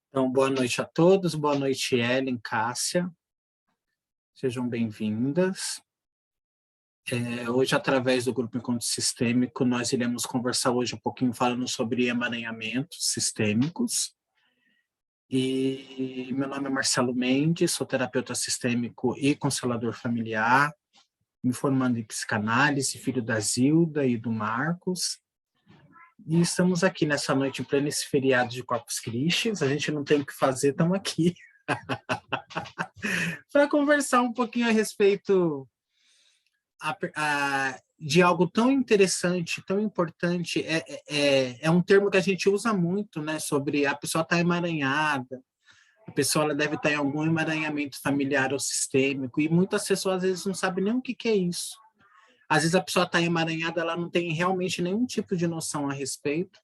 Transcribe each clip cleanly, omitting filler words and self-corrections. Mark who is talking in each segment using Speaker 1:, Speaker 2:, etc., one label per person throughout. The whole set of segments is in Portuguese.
Speaker 1: Então, boa noite a todos, boa noite, Ellen, Cássia, sejam bem-vindas. Hoje, através do Grupo Encontro Sistêmico, nós iremos conversar hoje um pouquinho falando sobre emaranhamentos sistêmicos. E meu nome é Marcelo Mendes, sou terapeuta sistêmico e constelador familiar, me formando em psicanálise, filho da Zilda e do Marcos. E estamos aqui nessa noite, em pleno esse feriado de Corpus Christi. A gente não tem o que fazer, estamos aqui para conversar um pouquinho a respeito de algo tão interessante, tão importante. É um termo que a gente usa muito, né? Sobre a pessoa estar emaranhada, a pessoa ela deve estar em algum emaranhamento familiar ou sistêmico, e muitas pessoas às vezes não sabem nem o que é isso. Às vezes a pessoa está emaranhada, ela não tem realmente nenhum tipo de noção a respeito.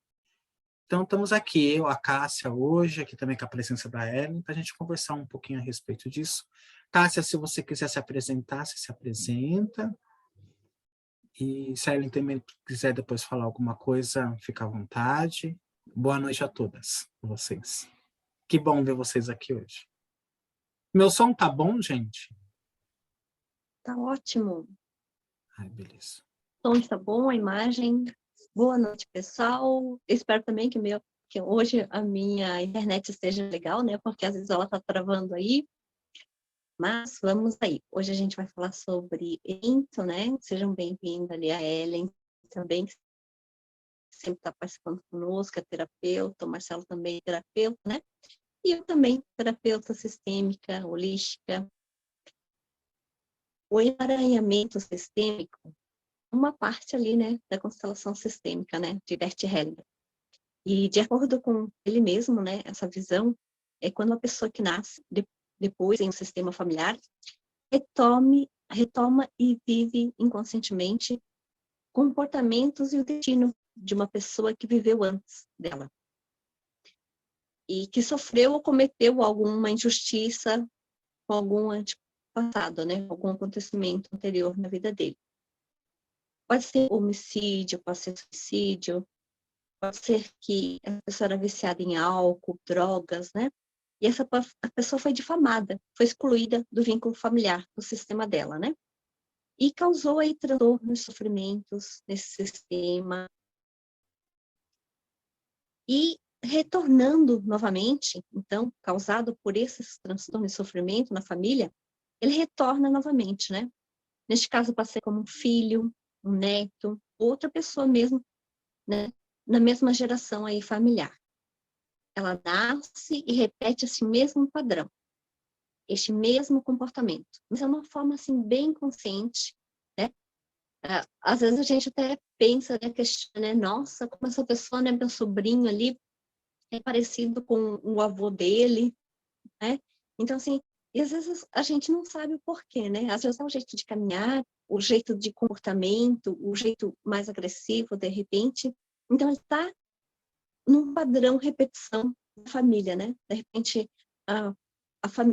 Speaker 1: Então, estamos aqui, eu, a Cássia, hoje, aqui também com a presença da Ellen, para a gente conversar um pouquinho a respeito disso. Cássia, se você quiser se apresentar, você se apresenta. E se a Ellen também quiser depois falar alguma coisa, fica à vontade. Boa noite a todas vocês. Que bom ver vocês aqui hoje. Meu som tá bom, gente?
Speaker 2: Tá ótimo.
Speaker 1: Ai, beleza.
Speaker 2: O som está bom, a imagem. Boa noite, pessoal. Espero também que hoje a minha internet esteja legal, né? Porque às vezes ela tá travando aí. Mas vamos aí. Hoje a gente vai falar sobre evento, né? Sejam bem-vindos ali a Ellen também, que sempre está participando conosco, é terapeuta, o Marcelo também é terapeuta, né? E eu também, terapeuta sistêmica, holística. O emaranhamento sistêmico, uma parte ali, né, da constelação sistêmica, né, de Bert Hellinger. E de acordo com ele mesmo, né, essa visão é quando a pessoa que nasce depois em um sistema familiar retoma e vive inconscientemente comportamentos e o destino de uma pessoa que viveu antes dela e que sofreu ou cometeu alguma injustiça com algum antepassado, né, algum acontecimento anterior na vida dele. Pode ser homicídio, pode ser suicídio, pode ser que a pessoa era viciada em álcool, drogas, né? E a pessoa foi difamada, foi excluída do vínculo familiar, do sistema dela, né? E causou aí transtornos, sofrimentos nesse sistema. E retornando novamente, então, causado por esses transtornos e sofrimento na família, ele retorna novamente, né? Neste caso, pode ser como um filho, um neto, outra pessoa mesmo, né? Na mesma geração aí familiar. Ela nasce e repete esse mesmo padrão, este mesmo comportamento. Mas é uma forma, assim, bem consciente, né? Às vezes a gente até pensa, né, questiona, né? Nossa, como essa pessoa, né, meu sobrinho ali, é parecido com o avô dele, né? Então, assim, e às vezes a gente não sabe o porquê, né? Às vezes é o jeito de caminhar, o jeito de comportamento, o jeito mais agressivo, de repente. Então, ele está num padrão repetição da família, né? De repente,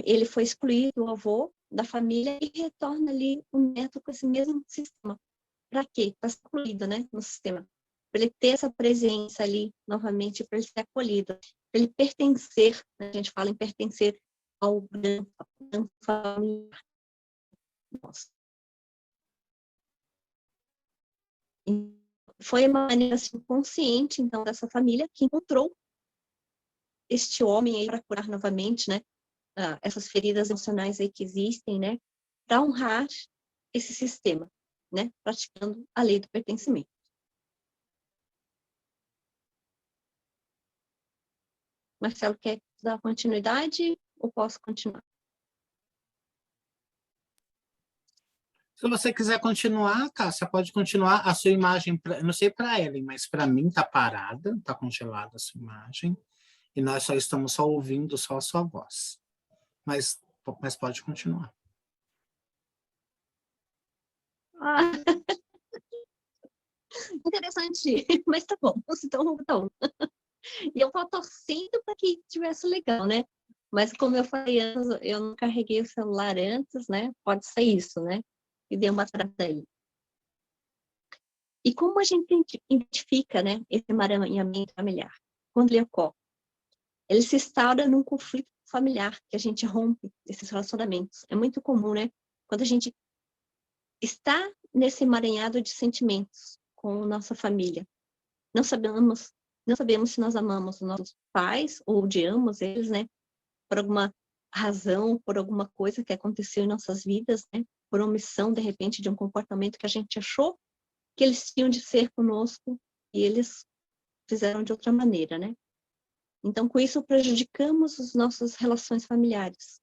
Speaker 2: ele foi excluído, o avô da família, e retorna ali o neto com esse mesmo sistema. Para quê? Para ser excluído, né? No sistema. Para ele ter essa presença ali, novamente, para ele ser acolhido. Para ele pertencer, né? A gente fala em pertencer ao grande familiar. Nossa. Foi uma maneira assim, consciente, então, dessa família que encontrou este homem aí para curar novamente, né? Essas feridas emocionais aí que existem, né? Para honrar esse sistema, né? Praticando a lei do pertencimento. Marcelo, quer dar continuidade ou posso continuar?
Speaker 1: Se você quiser continuar, Cássia, pode continuar. A sua imagem, não sei para Ellen, mas para mim está parada, está congelada a sua imagem, e nós só estamos só ouvindo só a sua voz. Mas pode continuar.
Speaker 2: Interessante, mas tá bom, então tá bom. E eu tô torcendo para que tivesse legal, né? Mas como eu falei antes, eu não carreguei o celular antes, né? Pode ser isso, né? E deu uma travada aí. E como a gente identifica, né, esse emaranhamento familiar? Quando ele ocorre? ele se instaura num conflito familiar, que a gente rompe esses relacionamentos. É muito comum, né? Quando a gente está nesse emaranhado de sentimentos com nossa família, não sabemos se nós amamos os nossos pais ou odiamos eles, né? Por alguma razão, por alguma coisa que aconteceu em nossas vidas, né? Por omissão, de repente, de um comportamento que a gente achou que eles tinham de ser conosco e eles fizeram de outra maneira, né? Então, com isso, prejudicamos as nossas relações familiares.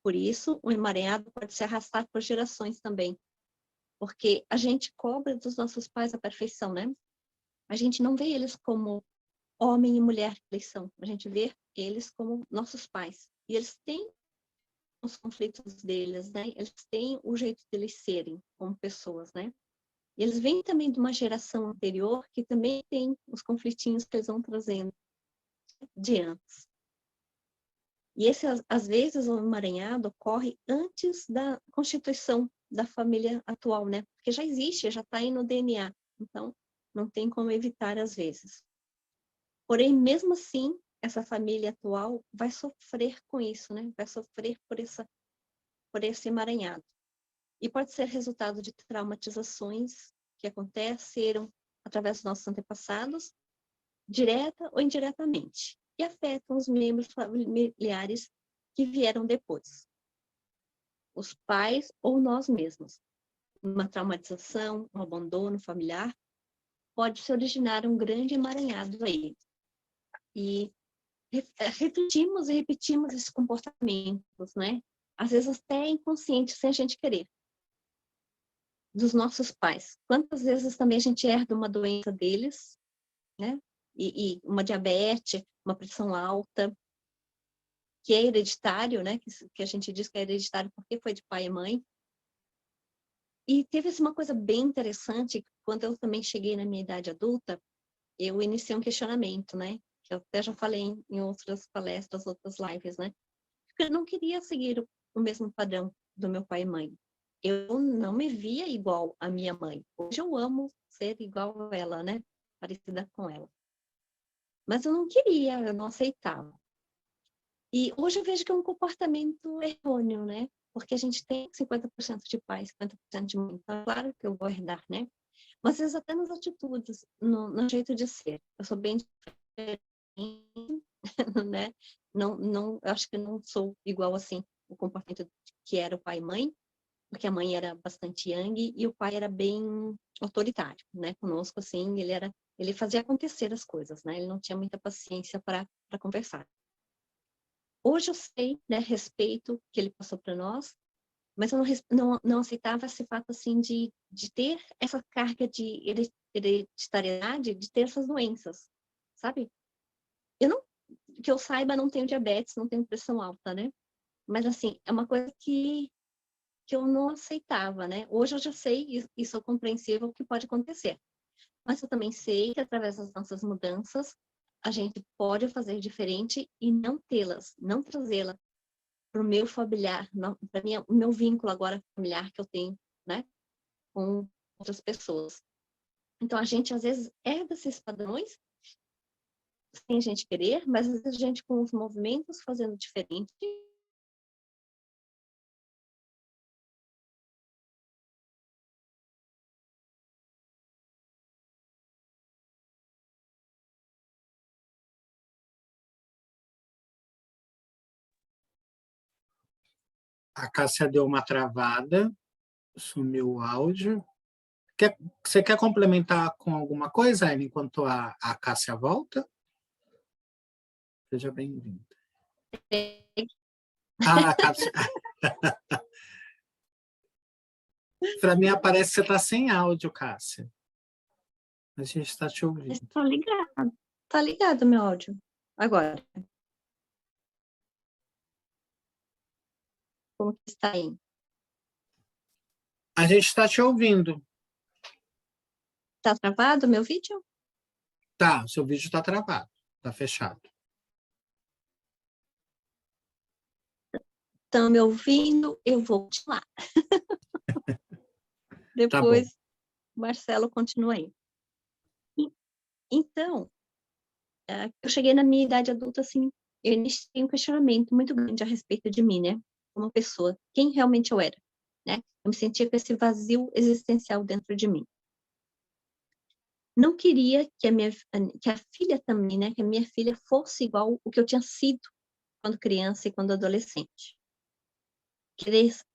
Speaker 2: Por isso, o emaranhado pode se arrastar por gerações também, porque a gente cobra dos nossos pais a perfeição, né? A gente não vê eles como homem e mulher que eles são, a gente vê eles como nossos pais. E eles têm os conflitos deles, né? Eles têm o jeito deles serem como pessoas, né? E eles vêm também de uma geração anterior que também tem os conflitinhos que eles vão trazendo de antes. E esse, às vezes, o emaranhado ocorre antes da constituição da família atual, né? Porque já existe, já está aí no DNA. Então, não tem como evitar às vezes. Porém, mesmo assim, essa família atual vai sofrer com isso, né? Vai sofrer por esse emaranhado. E pode ser resultado de traumatizações que aconteceram através dos nossos antepassados, direta ou indiretamente, e afetam os membros familiares que vieram depois, os pais ou nós mesmos. Uma traumatização, um abandono familiar, pode se originar um grande emaranhado aí. E refletimos e repetimos esses comportamentos, né? Às vezes até inconsciente, sem a gente querer, dos nossos pais. Quantas vezes também a gente herda uma doença deles, né? E uma diabetes, uma pressão alta, que é hereditário, né? Que a gente diz que é hereditário porque foi de pai e mãe. E teve uma coisa bem interessante, quando eu também cheguei na minha idade adulta, eu iniciei um questionamento, né? Que eu até já falei em outras palestras, outras lives, né? Porque eu não queria seguir o mesmo padrão do meu pai e mãe. Eu não me via igual à minha mãe. Hoje eu amo ser igual a ela, né? Parecida com ela. Mas eu não queria, eu não aceitava. E hoje eu vejo que é um comportamento errôneo, né? Porque a gente tem 50% de pai, 50% de mãe. Então, é claro que eu vou herdar, né? Mas às vezes até nas atitudes, no jeito de ser. Eu sou bem diferente, né? Não, eu acho que eu não sou igual, assim, o comportamento que era o pai e mãe, porque a mãe era bastante yang e o pai era bem autoritário, né? Conosco, assim, ele fazia acontecer as coisas, né? Ele não tinha muita paciência para conversar. Hoje eu sei, né, respeito o que ele passou para nós, mas eu não aceitava esse fato, assim, de ter essa carga de hereditariedade, de ter essas doenças, sabe? Que eu saiba, não tenho diabetes, não tenho pressão alta, né? Mas, assim, é uma coisa que eu não aceitava, né? Hoje eu já sei, e sou compreensível o que pode acontecer. Mas eu também sei que através das nossas mudanças, a gente pode fazer diferente e não tê-las, não trazê-las para o meu familiar, para o meu vínculo agora familiar que eu tenho, né? Com outras pessoas. Então, a gente, às vezes, herda esses padrões sem a gente querer, mas às vezes a gente, com os movimentos, fazendo diferente,
Speaker 1: A Cássia deu uma travada, sumiu o áudio. Você quer complementar com alguma coisa, Ellen, enquanto a Cássia volta? Seja bem-vinda. Ah, Cássia. Para mim aparece que você está sem áudio, Cássia. A gente está te ouvindo.
Speaker 2: está ligado. Está ligado meu áudio. Agora. Como que está aí?
Speaker 1: A gente está te ouvindo.
Speaker 2: Está travado meu vídeo?
Speaker 1: Tá, o seu vídeo está travado, está fechado.
Speaker 2: Estão me ouvindo? Eu vou continuar. Depois,
Speaker 1: Tá
Speaker 2: Marcelo continua aí. Então, eu cheguei na minha idade adulta, assim, eu iniciei um questionamento muito grande a respeito de mim, né, como pessoa, quem realmente eu era, né? Eu me sentia com esse vazio existencial dentro de mim. Não queria que a filha também, né, que a minha filha fosse igual o que eu tinha sido quando criança e quando adolescente.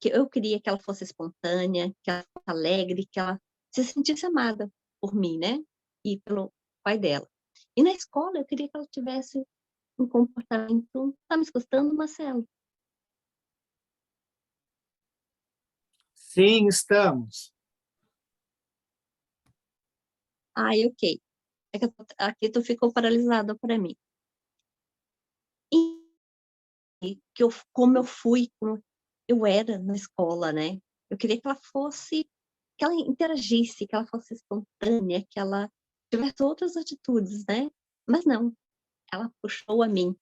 Speaker 2: Eu queria que ela fosse espontânea, que ela fosse alegre, que ela se sentisse amada por mim, né, e pelo pai dela. E na escola eu queria que ela tivesse um comportamento, tá me escutando, Marcelo?
Speaker 1: Sim, estamos.
Speaker 2: Ai, ok. É que aqui tu ficou paralisada para mim. Como eu fui, como eu era na escola, né? Eu queria que ela fosse, que ela interagisse, que ela fosse espontânea, que ela tivesse outras atitudes, né? Mas não, ela puxou a mim.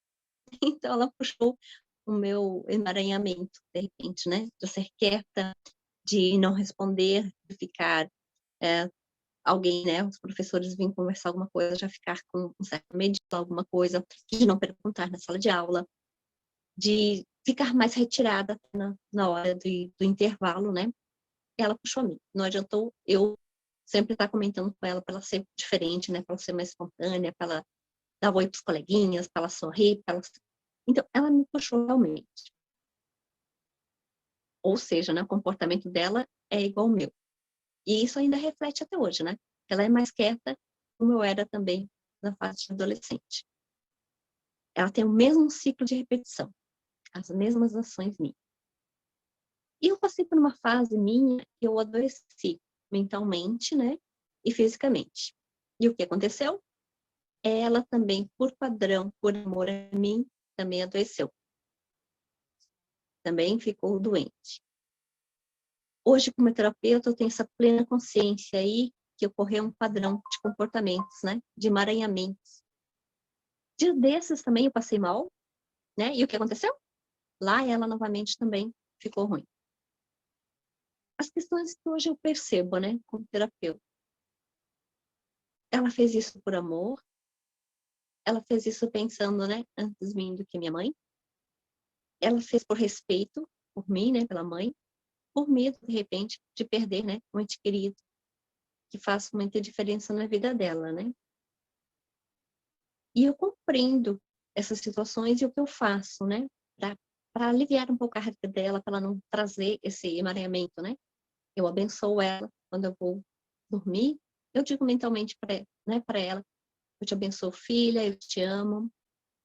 Speaker 2: Então ela puxou o meu emaranhamento, de repente, né? De ser quieta, de não responder, de ficar alguém, né, os professores vinham conversar alguma coisa, já ficar com um certo medo de falar alguma coisa, de não perguntar na sala de aula, de ficar mais retirada na hora do intervalo, né? Ela puxou a mim. Não adiantou eu sempre estar comentando com ela para ela ser diferente, né? Para ela ser mais espontânea, para ela dar oi para os coleguinhas, para ela sorrir, para ela... Então, ela me puxou realmente. Ou seja, né, o comportamento dela é igual ao meu. E isso ainda reflete até hoje, né? Ela é mais quieta, como eu era também na fase de adolescente. Ela tem o mesmo ciclo de repetição, as mesmas ações minhas. E eu passei por uma fase minha que eu adoeci mentalmente, né? E fisicamente. E o que aconteceu? Ela também, por padrão, por amor a mim, também adoeceu. Também ficou doente. Hoje, como terapeuta, eu tenho essa plena consciência aí que ocorreu um padrão de comportamentos, né? De emaranhamentos. Dia desses também eu passei mal, né? E o que aconteceu? Lá ela novamente também ficou ruim. As questões que hoje eu percebo, né, como terapeuta. Ela fez isso por amor, ela fez isso pensando, né, antes de mim do que minha mãe. Ela fez por respeito por mim, né, pela mãe, por medo, de repente, de perder, né, um ente querido que faz muita diferença na vida dela, né? E eu compreendo essas situações e o que eu faço, né, para aliviar um pouco a carga dela, para ela não trazer esse emaranhamento, né? Eu abençoo ela quando eu vou dormir. Eu digo mentalmente para, né, para ela, eu te abençoo, filha, eu te amo.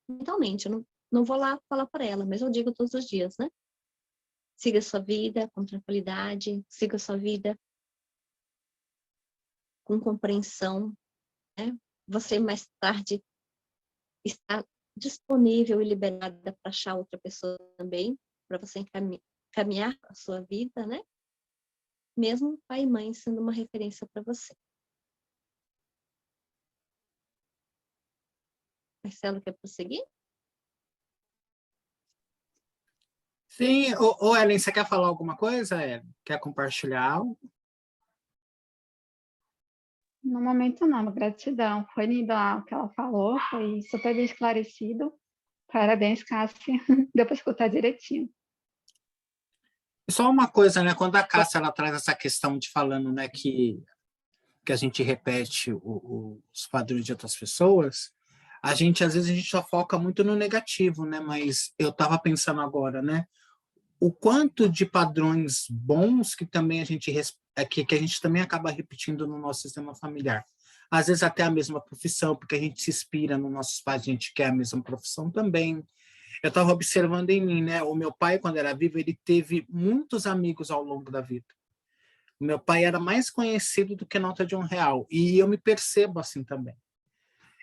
Speaker 2: Mentalmente, eu não vou lá falar para ela, mas eu digo todos os dias, né? Siga a sua vida com tranquilidade, siga a sua vida com compreensão, né? Você mais tarde está disponível e liberada para achar outra pessoa também, para você caminhar a sua vida, né? Mesmo pai e mãe sendo uma referência para você. Marcelo, quer prosseguir?
Speaker 1: Sim, ô Ellen, você quer falar alguma coisa, Ellen? Quer compartilhar algo?
Speaker 3: No momento não, gratidão. Foi lindo o que ela falou, foi super bem esclarecido. Parabéns, Cássia. Deu para escutar direitinho.
Speaker 1: Só uma coisa, né? Quando a Cássia ela traz essa questão de falando, né, que a gente repete os padrões de outras pessoas, a gente às vezes a gente só foca muito no negativo, né? Mas eu estava pensando agora, né? O quanto de padrões bons que também que a gente também acaba repetindo no nosso sistema familiar. Às vezes até a mesma profissão, porque a gente se inspira nos nossos pais, a gente quer a mesma profissão também. Eu estava observando em mim, né? O meu pai, quando era vivo, ele teve muitos amigos ao longo da vida. O meu pai era mais conhecido do que nota de R$ 1. E eu me percebo assim também.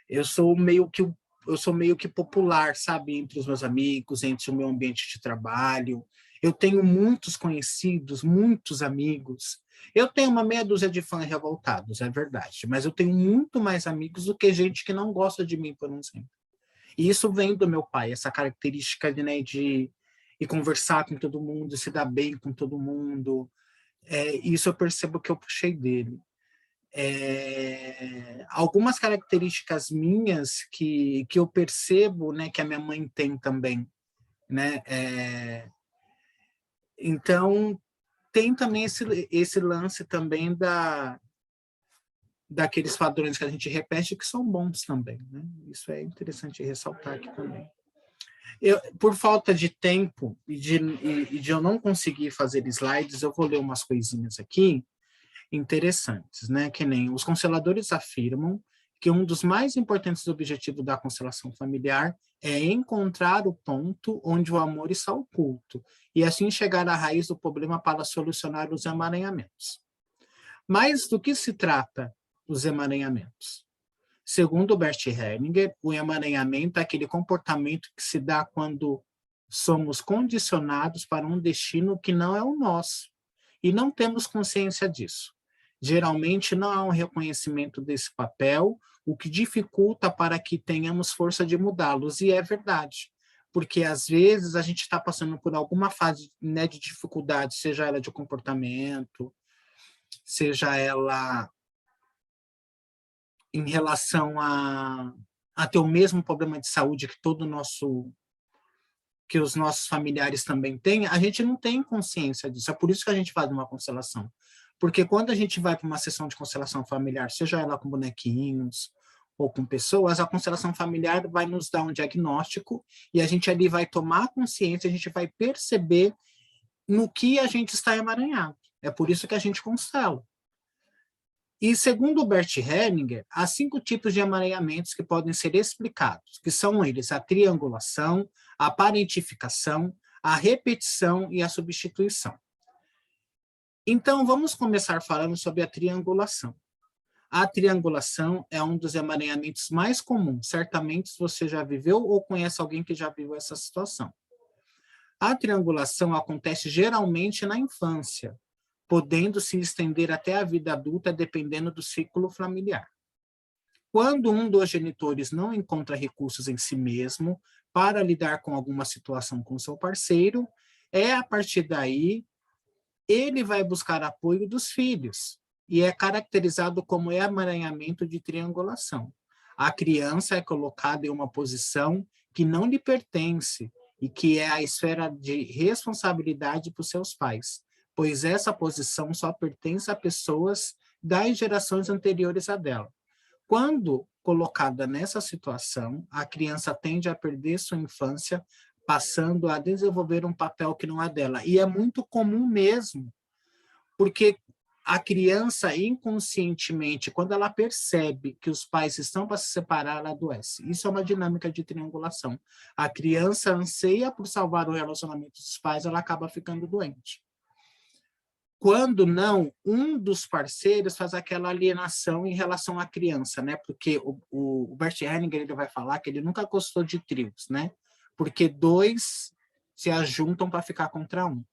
Speaker 1: Eu sou meio que eu sou meio que popular, sabe, entre os meus amigos, entre o meu ambiente de trabalho. Eu tenho muitos conhecidos, muitos amigos. Eu tenho uma meia dúzia de fãs revoltados, é verdade, mas eu tenho muito mais amigos do que gente que não gosta de mim, por exemplo. E isso vem do meu pai, essa característica de, né, de ir conversar com todo mundo, se dar bem com todo mundo. Isso eu percebo que eu puxei dele. algumas características minhas que eu percebo, né, que a minha mãe tem também, né? Então, tem também esse lance também daqueles padrões que a gente repete que são bons também, né? Isso é interessante ressaltar aqui também. Por falta de tempo e de eu não conseguir fazer slides, eu vou ler umas coisinhas aqui interessantes, né? Que nem os consteladores afirmam que um dos mais importantes objetivos da constelação familiar é encontrar o ponto onde o amor está oculto e assim chegar à raiz do problema para solucionar os emaranhamentos. Mas do que se trata os emaranhamentos? Segundo Bert Hellinger, o emaranhamento é aquele comportamento que se dá quando somos condicionados para um destino que não é o nosso e não temos consciência disso. Geralmente não há um reconhecimento desse papel, o que dificulta para que tenhamos força de mudá-los, e é verdade, porque às vezes a gente está passando por alguma fase, né, de dificuldade, seja ela de comportamento, seja ela em relação a ter o mesmo problema de saúde que os nossos familiares também têm, a gente não tem consciência disso. É por isso que a gente faz uma constelação. Porque quando a gente vai para uma sessão de constelação familiar, seja ela com bonequinhos ou com pessoas, a constelação familiar vai nos dar um diagnóstico e a gente ali vai tomar consciência, a gente vai perceber no que a gente está emaranhado. É por isso que a gente constela. E segundo o Bert Hellinger, há 5 tipos de emaranhamentos que podem ser explicados, que são eles a triangulação, a parentificação, a repetição e a substituição. Então, vamos começar falando sobre a triangulação. A triangulação é um dos emaranhamentos mais comuns. Certamente você já viveu ou conhece alguém que já viveu essa situação. A triangulação acontece geralmente na infância, podendo se estender até a vida adulta, dependendo do ciclo familiar. Quando um dos genitores não encontra recursos em si mesmo para lidar com alguma situação com seu parceiro, a partir daí ele vai buscar apoio dos filhos, e é caracterizado como emaranhamento de triangulação. A criança é colocada em uma posição que não lhe pertence e que é a esfera de responsabilidade por seus pais, pois essa posição só pertence a pessoas das gerações anteriores a dela. Quando colocada nessa situação, a criança tende a perder sua infância, passando a desenvolver um papel que não é dela. E é muito comum mesmo, porque a criança inconscientemente, quando ela percebe que os pais estão para se separar, ela adoece. Isso é uma dinâmica de triangulação. A criança anseia por salvar o relacionamento dos pais, ela acaba ficando doente. Quando não, um dos parceiros faz aquela alienação em relação à criança, né? Porque o Bert Hellinger ele vai falar que ele nunca gostou de trios, né? Porque 2 se ajuntam para ficar contra um.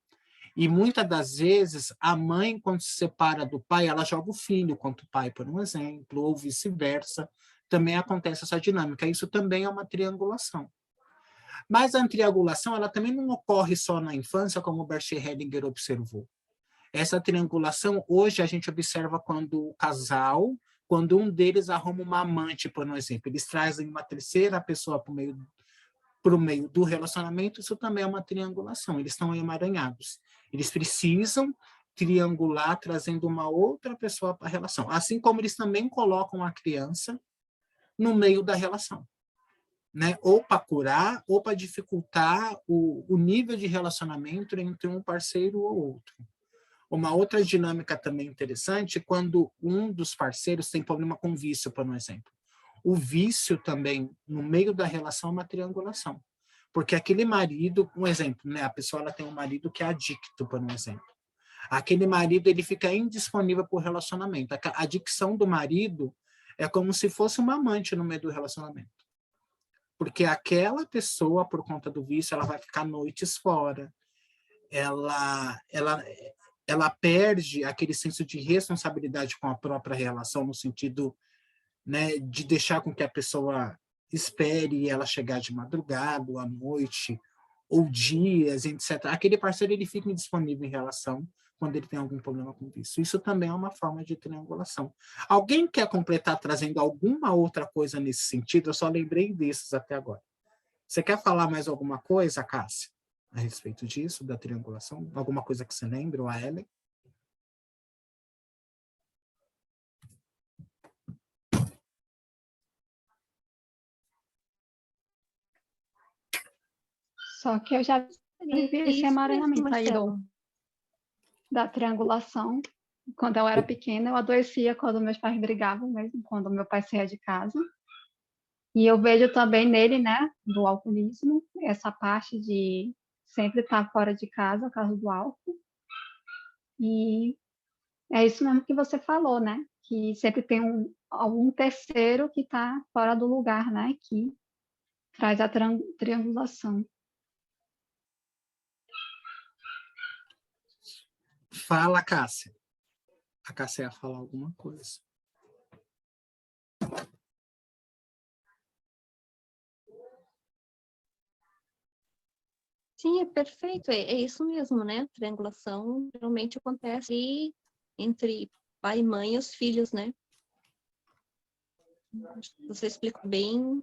Speaker 1: E muitas das vezes, a mãe, quando se separa do pai, ela joga o filho contra o pai, por um exemplo, ou vice-versa. Também acontece essa dinâmica. Isso também é uma triangulação. Mas a triangulação ela também não ocorre só na infância, como o Bert Hellinger observou. Essa triangulação, hoje, a gente observa quando o casal, quando um deles arruma uma amante, por um exemplo, eles trazem uma terceira pessoa para o meio do relacionamento, isso também é uma triangulação, eles estão emaranhados. Eles precisam triangular, trazendo uma outra pessoa para a relação. Assim como eles também colocam a criança no meio da relação, né? Ou para curar, ou para dificultar o nível de relacionamento entre um parceiro ou outro. Uma outra dinâmica também interessante é quando um dos parceiros tem problema com vício, por um exemplo. O vício também, no meio da relação, é uma triangulação. Porque aquele marido, um exemplo, né? A pessoa ela tem um marido que é adicto, por um exemplo. Aquele marido ele fica indisponível para o relacionamento. A adicção do marido é como se fosse uma amante no meio do relacionamento. Porque aquela pessoa, por conta do vício, ela vai ficar noites fora. Ela perde aquele senso de responsabilidade com a própria relação, no sentido, né, de deixar com que a pessoa espere ela chegar de madrugada, ou à noite, ou dias, etc. Aquele parceiro ele fica indisponível em relação quando ele tem algum problema com vício. Isso também é uma forma de triangulação. Alguém quer completar trazendo alguma outra coisa nesse sentido? Eu só lembrei desses até agora. Você quer falar mais alguma coisa, Cássia, a respeito disso, da triangulação? Alguma coisa que você lembra, ou a Ellen?
Speaker 3: Só que eu já vivi esse emaranhamento aí da triangulação. Quando eu era pequena, eu adoecia quando meus pais brigavam mesmo, quando meu pai saía de casa. E eu vejo também nele, né, do alcoolismo, essa parte de sempre estar fora de casa por causa do álcool. E é isso mesmo que você falou, né? Que sempre tem algum terceiro que está fora do lugar, né? Que traz a triangulação.
Speaker 1: Fala, Cássia. A Cássia ia falar alguma coisa.
Speaker 2: Sim, é perfeito, é isso mesmo, né? Triangulação geralmente acontece entre pai e mãe e os filhos, né? Você explicou bem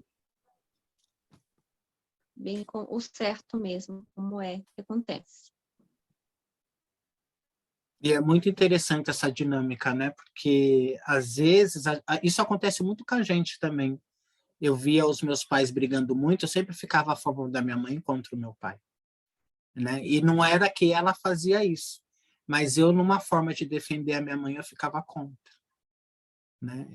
Speaker 2: com o certo mesmo, como é que acontece.
Speaker 1: E é muito interessante essa dinâmica, né? Porque, às vezes, isso acontece muito com a gente também. Eu via os meus pais brigando muito, eu sempre ficava a favor da minha mãe contra o meu pai, né? E não era que ela fazia isso, mas eu, numa forma de defender a minha mãe, eu ficava contra, né?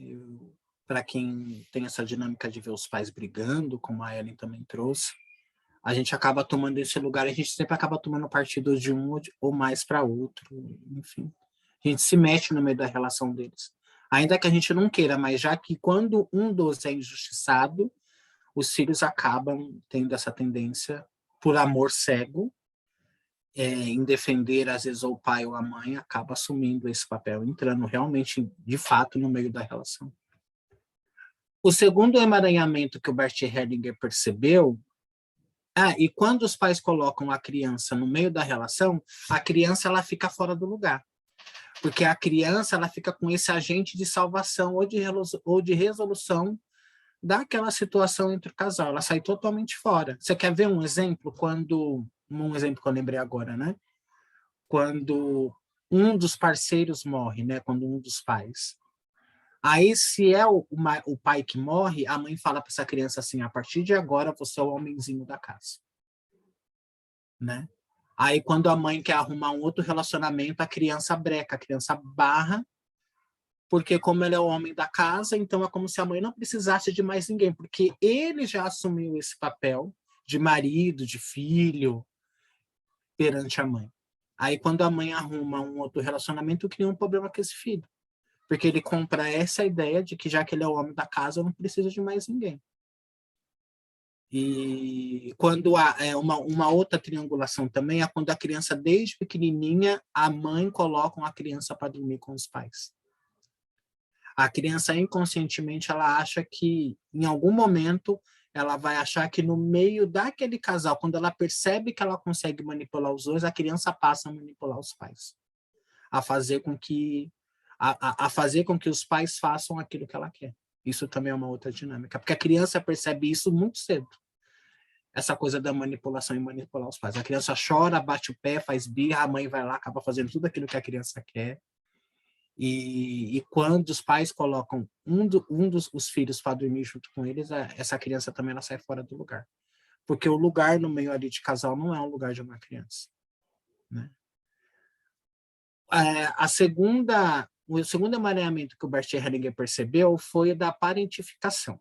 Speaker 1: Para quem tem essa dinâmica de ver os pais brigando, como a Ellen também trouxe, a gente acaba tomando esse lugar, a gente sempre acaba tomando partido de um ou mais para outro, enfim. A gente se mete no meio da relação deles. Ainda que a gente não queira, mas já que quando um dos é injustiçado, os filhos acabam tendo essa tendência, por amor cego, em defender, às vezes, ou o pai ou a mãe, acaba assumindo esse papel, entrando realmente, de fato, no meio da relação. O segundo emaranhamento que o Bert Hellinger percebeu, e quando os pais colocam a criança no meio da relação, a criança ela fica fora do lugar. Porque a criança ela fica com esse agente de salvação ou de resolução daquela situação entre o casal. Ela sai totalmente fora. Você quer ver um exemplo? Um exemplo que eu lembrei agora, né? Quando um dos parceiros morre, né? Quando um dos pais. Aí, se é o pai que morre, a mãe fala para essa criança assim: a partir de agora, você é o homenzinho da casa. Né? Aí, quando a mãe quer arrumar um outro relacionamento, a criança breca, a criança barra, porque como ele é o homem da casa, então é como se a mãe não precisasse de mais ninguém, porque ele já assumiu esse papel de marido, de filho, perante a mãe. Aí, quando a mãe arruma um outro relacionamento, cria um problema com esse filho. Porque ele compra essa ideia de que, já que ele é o homem da casa, não precisa de mais ninguém. E quando há uma outra triangulação também é quando a criança, desde pequenininha, a mãe coloca a criança para dormir com os pais. A criança, inconscientemente, ela acha que, em algum momento, ela vai achar que no meio daquele casal, quando ela percebe que ela consegue manipular os dois, a criança passa a manipular os pais. A fazer com que os pais façam aquilo que ela quer. Isso também é uma outra dinâmica, porque a criança percebe isso muito cedo. Essa coisa da manipulação e manipular os pais. A criança chora, bate o pé, faz birra, a mãe vai lá, acaba fazendo tudo aquilo que a criança quer. E quando os pais colocam os filhos para dormir junto com eles, essa criança também ela sai fora do lugar. Porque o lugar no meio ali de casal não é um lugar de uma criança. Né? O segundo emaranhamento que o Bert Hellinger percebeu foi o da parentificação.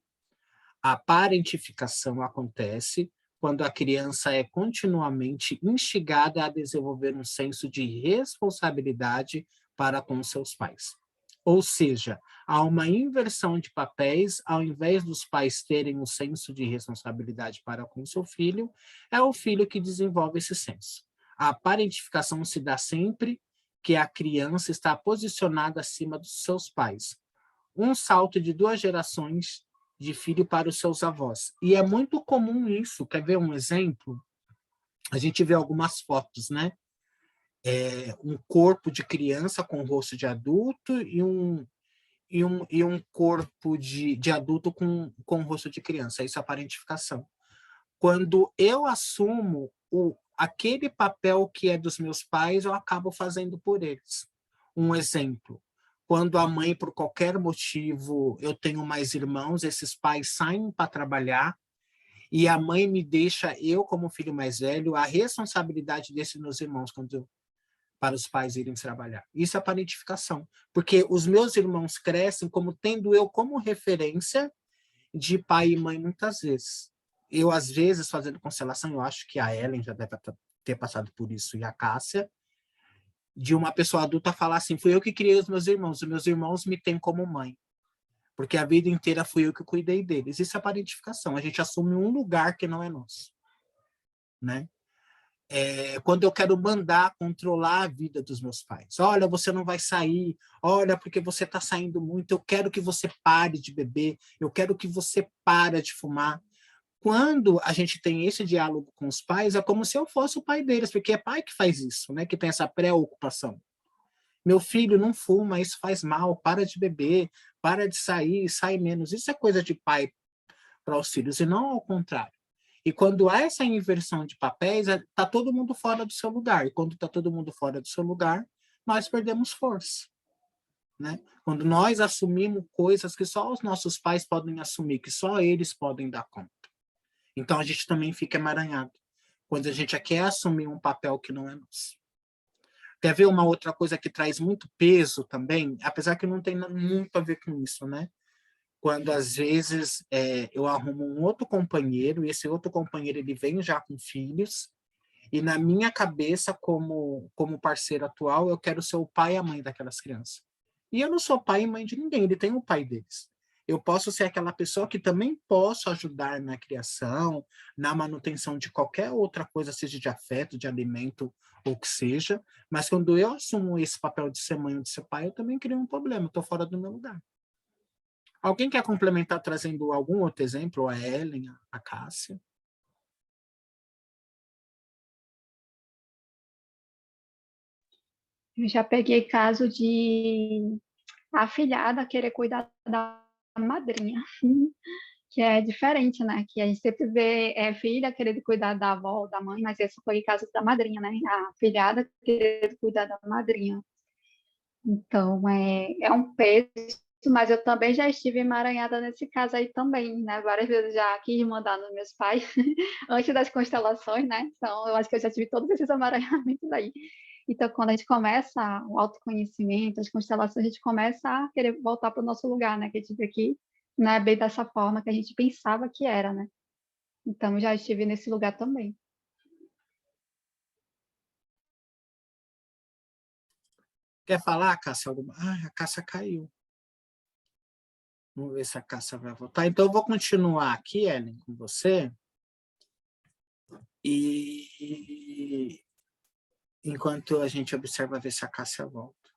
Speaker 1: A parentificação acontece quando a criança é continuamente instigada a desenvolver um senso de responsabilidade para com seus pais. Ou seja, há uma inversão de papéis, ao invés dos pais terem um senso de responsabilidade para com seu filho, é o filho que desenvolve esse senso. A parentificação se dá sempre que a criança está posicionada acima dos seus pais. Um salto de 2 gerações de filho para os seus avós. E é muito comum isso. Quer ver um exemplo? A gente vê algumas fotos, né? um corpo de criança com rosto de adulto e um corpo de adulto com rosto de criança. Isso é a parentificação. Quando eu assumo aquele papel que é dos meus pais, eu acabo fazendo por eles. Um exemplo, quando a mãe, por qualquer motivo, eu tenho mais irmãos, esses pais saem para trabalhar, e a mãe me deixa, eu como filho mais velho, a responsabilidade desses meus irmãos para os pais irem trabalhar. Isso é parentificação, porque os meus irmãos crescem como tendo eu como referência de pai e mãe muitas vezes. Eu, às vezes, fazendo constelação, eu acho que a Ellen já deve ter passado por isso, e a Cássia, de uma pessoa adulta falar assim, fui eu que criei os meus irmãos me têm como mãe, porque a vida inteira fui eu que cuidei deles. Isso é parentificação, a gente assume um lugar que não é nosso, né? Quando eu quero mandar, controlar a vida dos meus pais. Olha, você não vai sair. Olha, porque você está saindo muito. Eu quero que você pare de beber. Eu quero que você pare de fumar. Quando a gente tem esse diálogo com os pais, é como se eu fosse o pai deles, porque é pai que faz isso, né? Que tem essa preocupação. Meu filho, não fuma, isso faz mal. Para de beber, para de sair, sai menos. Isso é coisa de pai para os filhos, e não ao contrário. E quando há essa inversão de papéis, está todo mundo fora do seu lugar. E quando está todo mundo fora do seu lugar, nós perdemos força, né? Quando nós assumimos coisas que só os nossos pais podem assumir, que só eles podem dar conta. Então a gente também fica emaranhado. Quando a gente quer assumir um papel que não é nosso. Quer ver uma outra coisa que traz muito peso também? Apesar que não tem muito a ver com isso, né? Quando às vezes eu arrumo um outro companheiro, e esse outro companheiro ele vem já com filhos, e na minha cabeça, como parceiro atual, eu quero ser o pai e a mãe daquelas crianças. E eu não sou pai e mãe de ninguém, ele tem o pai deles. Eu posso ser aquela pessoa que também posso ajudar na criação, na manutenção de qualquer outra coisa, seja de afeto, de alimento, ou que seja, mas quando eu assumo esse papel de ser mãe ou de ser pai, eu também crio um problema, estou fora do meu lugar. Alguém quer complementar trazendo algum outro exemplo? A Ellen, a Cássia?
Speaker 3: Eu já peguei caso de a afilhada querer cuidar da madrinha, que é diferente, né? Que a gente sempre vê filha querendo cuidar da avó, da mãe, mas esse foi o caso da madrinha, né? A afilhada querendo cuidar da madrinha. Então, é um peso, mas eu também já estive emaranhada nesse caso aí também, né? Várias vezes já quis mandar nos meus pais, antes das constelações, né? Então, eu acho que eu já tive todos esses emaranhamentos aí. Então, quando a gente começa o autoconhecimento, as constelações, a gente começa a querer voltar para o nosso lugar, né? Que a gente vê aqui, não é bem dessa forma que a gente pensava que era, né? Então, já estive nesse lugar também.
Speaker 1: Quer falar, Cássia? Alguma? Ah, a Cássia caiu. Vamos ver se a Cássia vai voltar. Então, eu vou continuar aqui, Ellen, com você. E enquanto a gente observa ver se a Cássia volta.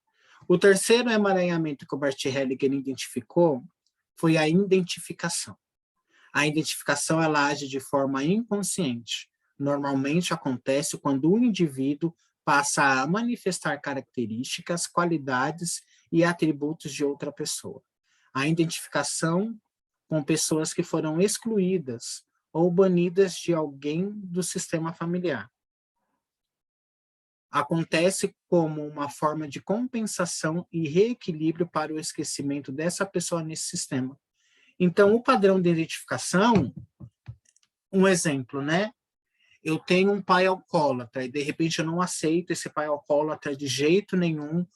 Speaker 1: O terceiro emaranhamento que o Bert Hellinger identificou foi a identificação. A identificação ela age de forma inconsciente. Normalmente acontece quando o indivíduo passa a manifestar características, qualidades e atributos de outra pessoa. A identificação com pessoas que foram excluídas ou banidas de alguém do sistema familiar. Acontece como uma forma de compensação e reequilíbrio para o esquecimento dessa pessoa nesse sistema. Então, o padrão de identificação, um exemplo, né? Eu tenho um pai alcoólatra e, de repente, eu não aceito esse pai alcoólatra de jeito nenhum.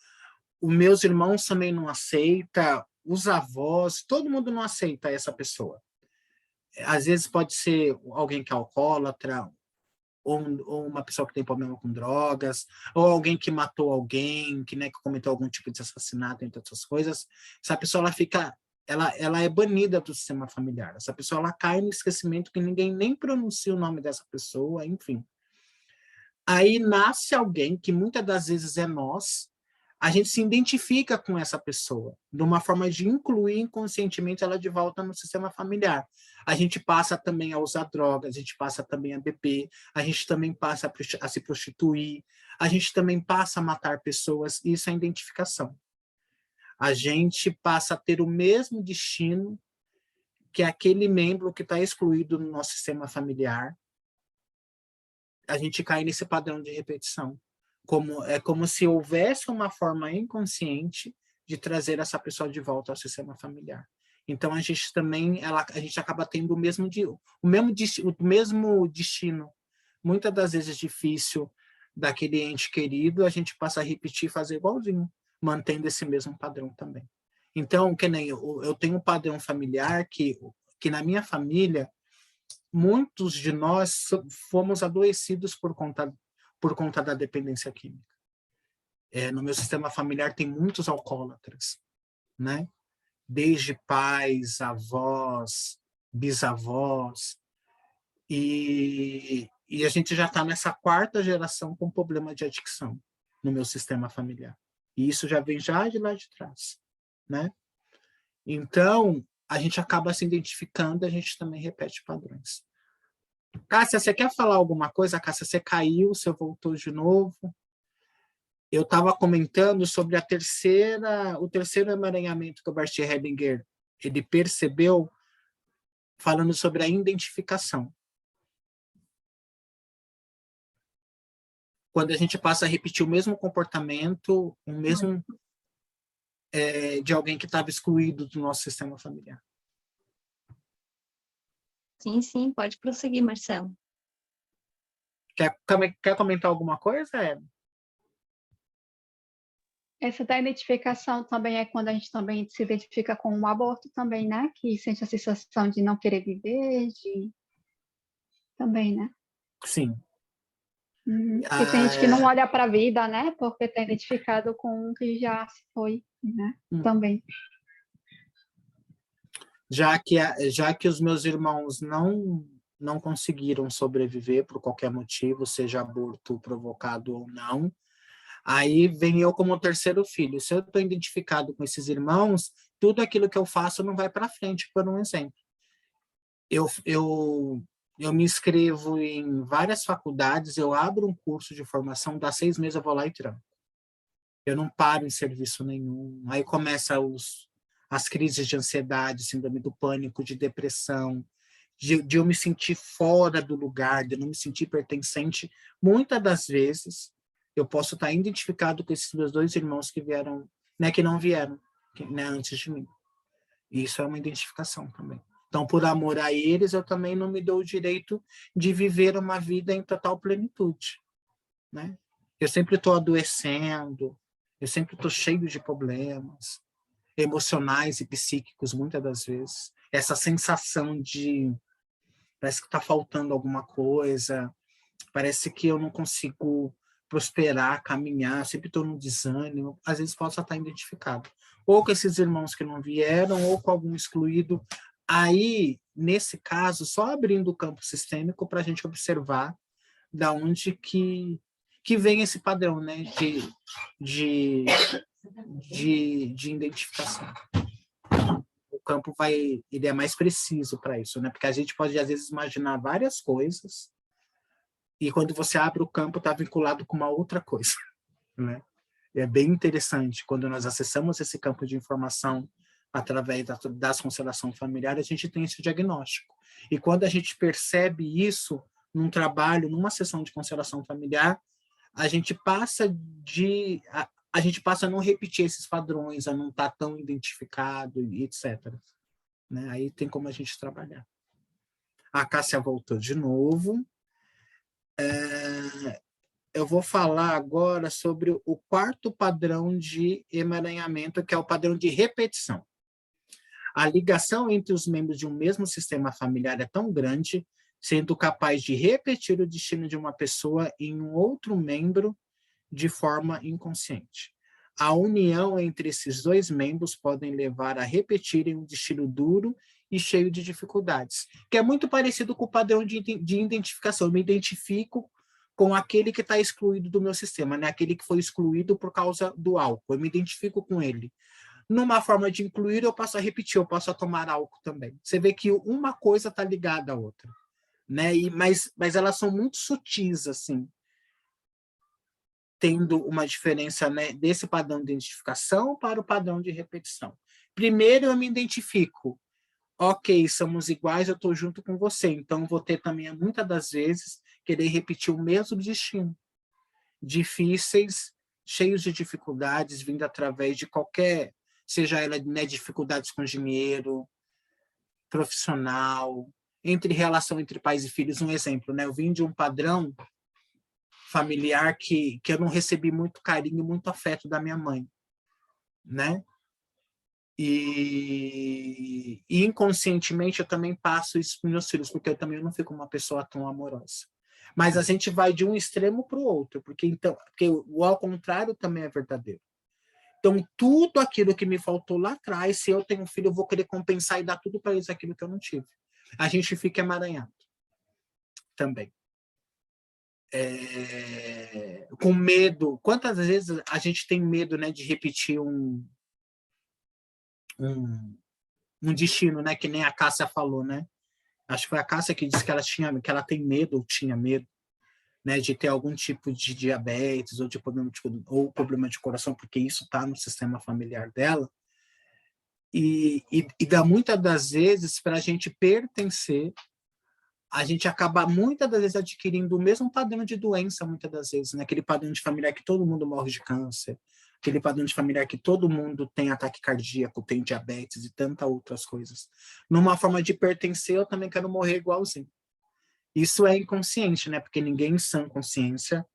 Speaker 1: Os meus irmãos também não aceitam, os avós, todo mundo não aceita essa pessoa. Às vezes pode ser alguém que é alcoólatra, ou uma pessoa que tem problema com drogas, ou alguém que matou alguém, que, né, que cometeu algum tipo de assassinato, entre outras coisas. Essa pessoa ela fica, ela é banida do sistema familiar. Essa pessoa ela cai no esquecimento que ninguém nem pronuncia o nome dessa pessoa, enfim. Aí nasce alguém que muitas das vezes é nós, a gente se identifica com essa pessoa, de uma forma de incluir inconscientemente ela de volta no sistema familiar. A gente passa também a usar drogas, a gente passa também a beber, a gente também passa a se prostituir, a gente também passa a matar pessoas, isso é identificação. A gente passa a ter o mesmo destino que aquele membro que está excluído no nosso sistema familiar. A gente cai nesse padrão de repetição. É como se houvesse uma forma inconsciente de trazer essa pessoa de volta ao sistema familiar. Então, a gente também, a gente acaba tendo o mesmo destino. Muitas das vezes difícil daquele ente querido, a gente passa a repetir e fazer igualzinho, mantendo esse mesmo padrão também. Então, que nem eu tenho um padrão familiar que na minha família, muitos de nós fomos adoecidos por conta da dependência química. No meu sistema familiar tem muitos alcoólatras, né? Desde pais, avós, bisavós, e a gente já está nessa 4ª geração com problema de adicção no meu sistema familiar. E isso já vem já de lá de trás, né? Então, a gente acaba se identificando, a gente também repete padrões. Cássia, você quer falar alguma coisa? Cássia, você caiu, você voltou de novo. Eu estava comentando sobre o terceiro emaranhamento que o Bart Hellinger ele percebeu, falando sobre a identificação. Quando a gente passa a repetir o mesmo comportamento, o mesmo de alguém que estava excluído do nosso sistema familiar.
Speaker 2: Sim, pode prosseguir, Marcelo.
Speaker 1: Quer comentar alguma coisa, Eva?
Speaker 3: Essa da identificação também é quando a gente também se identifica com o aborto também, né? Que sente a sensação de não querer viver, também, né?
Speaker 1: Sim.
Speaker 3: Porque tem gente que não olha para a vida, né? Porque está identificado com um que já se foi, né? Também.
Speaker 1: Já que os meus irmãos não conseguiram sobreviver por qualquer motivo, seja aborto provocado ou não, aí vem eu como terceiro filho. Se eu estou identificado com esses irmãos, tudo aquilo que eu faço não vai para frente, por um exemplo. Eu me inscrevo em várias faculdades, eu abro um curso de formação, dá 6 meses eu vou lá e tranco. Eu não paro em serviço nenhum. Aí começa as crises de ansiedade, síndrome do pânico, de depressão, de eu me sentir fora do lugar, de não me sentir pertencente. Muitas das vezes, eu posso estar identificado com esses meus 2 irmãos que vieram, né, que não vieram, né, antes de mim. E isso é uma identificação também. Então, por amor a eles, eu também não me dou o direito de viver uma vida em total plenitude, né? Eu sempre estou adoecendo, eu sempre estou cheio de problemas emocionais e psíquicos, muitas das vezes. Essa sensação de parece que está faltando alguma coisa, parece que eu não consigo prosperar, caminhar, sempre estou no desânimo, às vezes posso estar identificado. Ou com esses irmãos que não vieram, ou com algum excluído. Aí, nesse caso, só abrindo o campo sistêmico para a gente observar da onde que vem esse padrão, né, de identificação. O campo ele é mais preciso para isso, né? Porque a gente pode, às vezes, imaginar várias coisas e quando você abre o campo, está vinculado com uma outra coisa, né? É bem interessante, quando nós acessamos esse campo de informação através das constelações familiares, a gente tem esse diagnóstico. E quando a gente percebe isso num trabalho, numa sessão de constelação familiar, a gente passa a não repetir esses padrões, a não estar tão identificado, etc. Né? Aí tem como a gente trabalhar. A Cássia voltou de novo. Eu vou falar agora sobre o 4º padrão de emaranhamento, que é o padrão de repetição. A ligação entre os membros de um mesmo sistema familiar é tão grande, sendo capaz de repetir o destino de uma pessoa em um outro membro de forma inconsciente. A união entre esses 2 membros podem levar a repetirem um destino duro e cheio de dificuldades, que é muito parecido com o padrão de identificação. Eu me identifico com aquele que está excluído do meu sistema, né? Aquele que foi excluído por causa do álcool. Eu me identifico com ele. Numa forma de incluir, eu passo a repetir, eu passo a tomar álcool também. Você vê que uma coisa está ligada à outra, né? Mas elas são muito sutis, assim, tendo uma diferença, né, desse padrão de identificação para o padrão de repetição. Primeiro, eu me identifico. Ok, somos iguais, eu estou junto com você. Então, vou ter também, muitas das vezes, querer repetir o mesmo destino. Difíceis, cheios de dificuldades, vindo através de qualquer, seja ela, né, dificuldades com dinheiro, profissional, entre relação entre pais e filhos. Um exemplo, né? Eu vim de um padrão familiar que eu não recebi muito carinho, muito afeto da minha mãe, né? E inconscientemente eu também passo isso para os meus filhos, porque eu também não fico uma pessoa tão amorosa. Mas a gente vai de um extremo para o outro, porque o ao contrário também é verdadeiro. Então, tudo aquilo que me faltou lá atrás, se eu tenho um filho, eu vou querer compensar e dar tudo para eles aquilo que eu não tive. A gente fica emaranhado também. Com medo. Quantas vezes a gente tem medo, né, de repetir um destino, né, que nem a Cássia falou, né? Acho que foi a Cássia que disse que ela tem medo, ou tinha medo, né, de ter algum tipo de diabetes ou de problema de coração, porque isso está no sistema familiar dela. E dá muitas das vezes, para a gente pertencer, a gente acaba muitas das vezes adquirindo o mesmo padrão de doença, muitas das vezes, né? Aquele padrão de familiar que todo mundo morre de câncer, aquele padrão de familiar que todo mundo tem ataque cardíaco, tem diabetes e tantas outras coisas. Numa forma de pertencer, eu também quero morrer igualzinho. Isso é inconsciente, né? Porque ninguém em sã consciência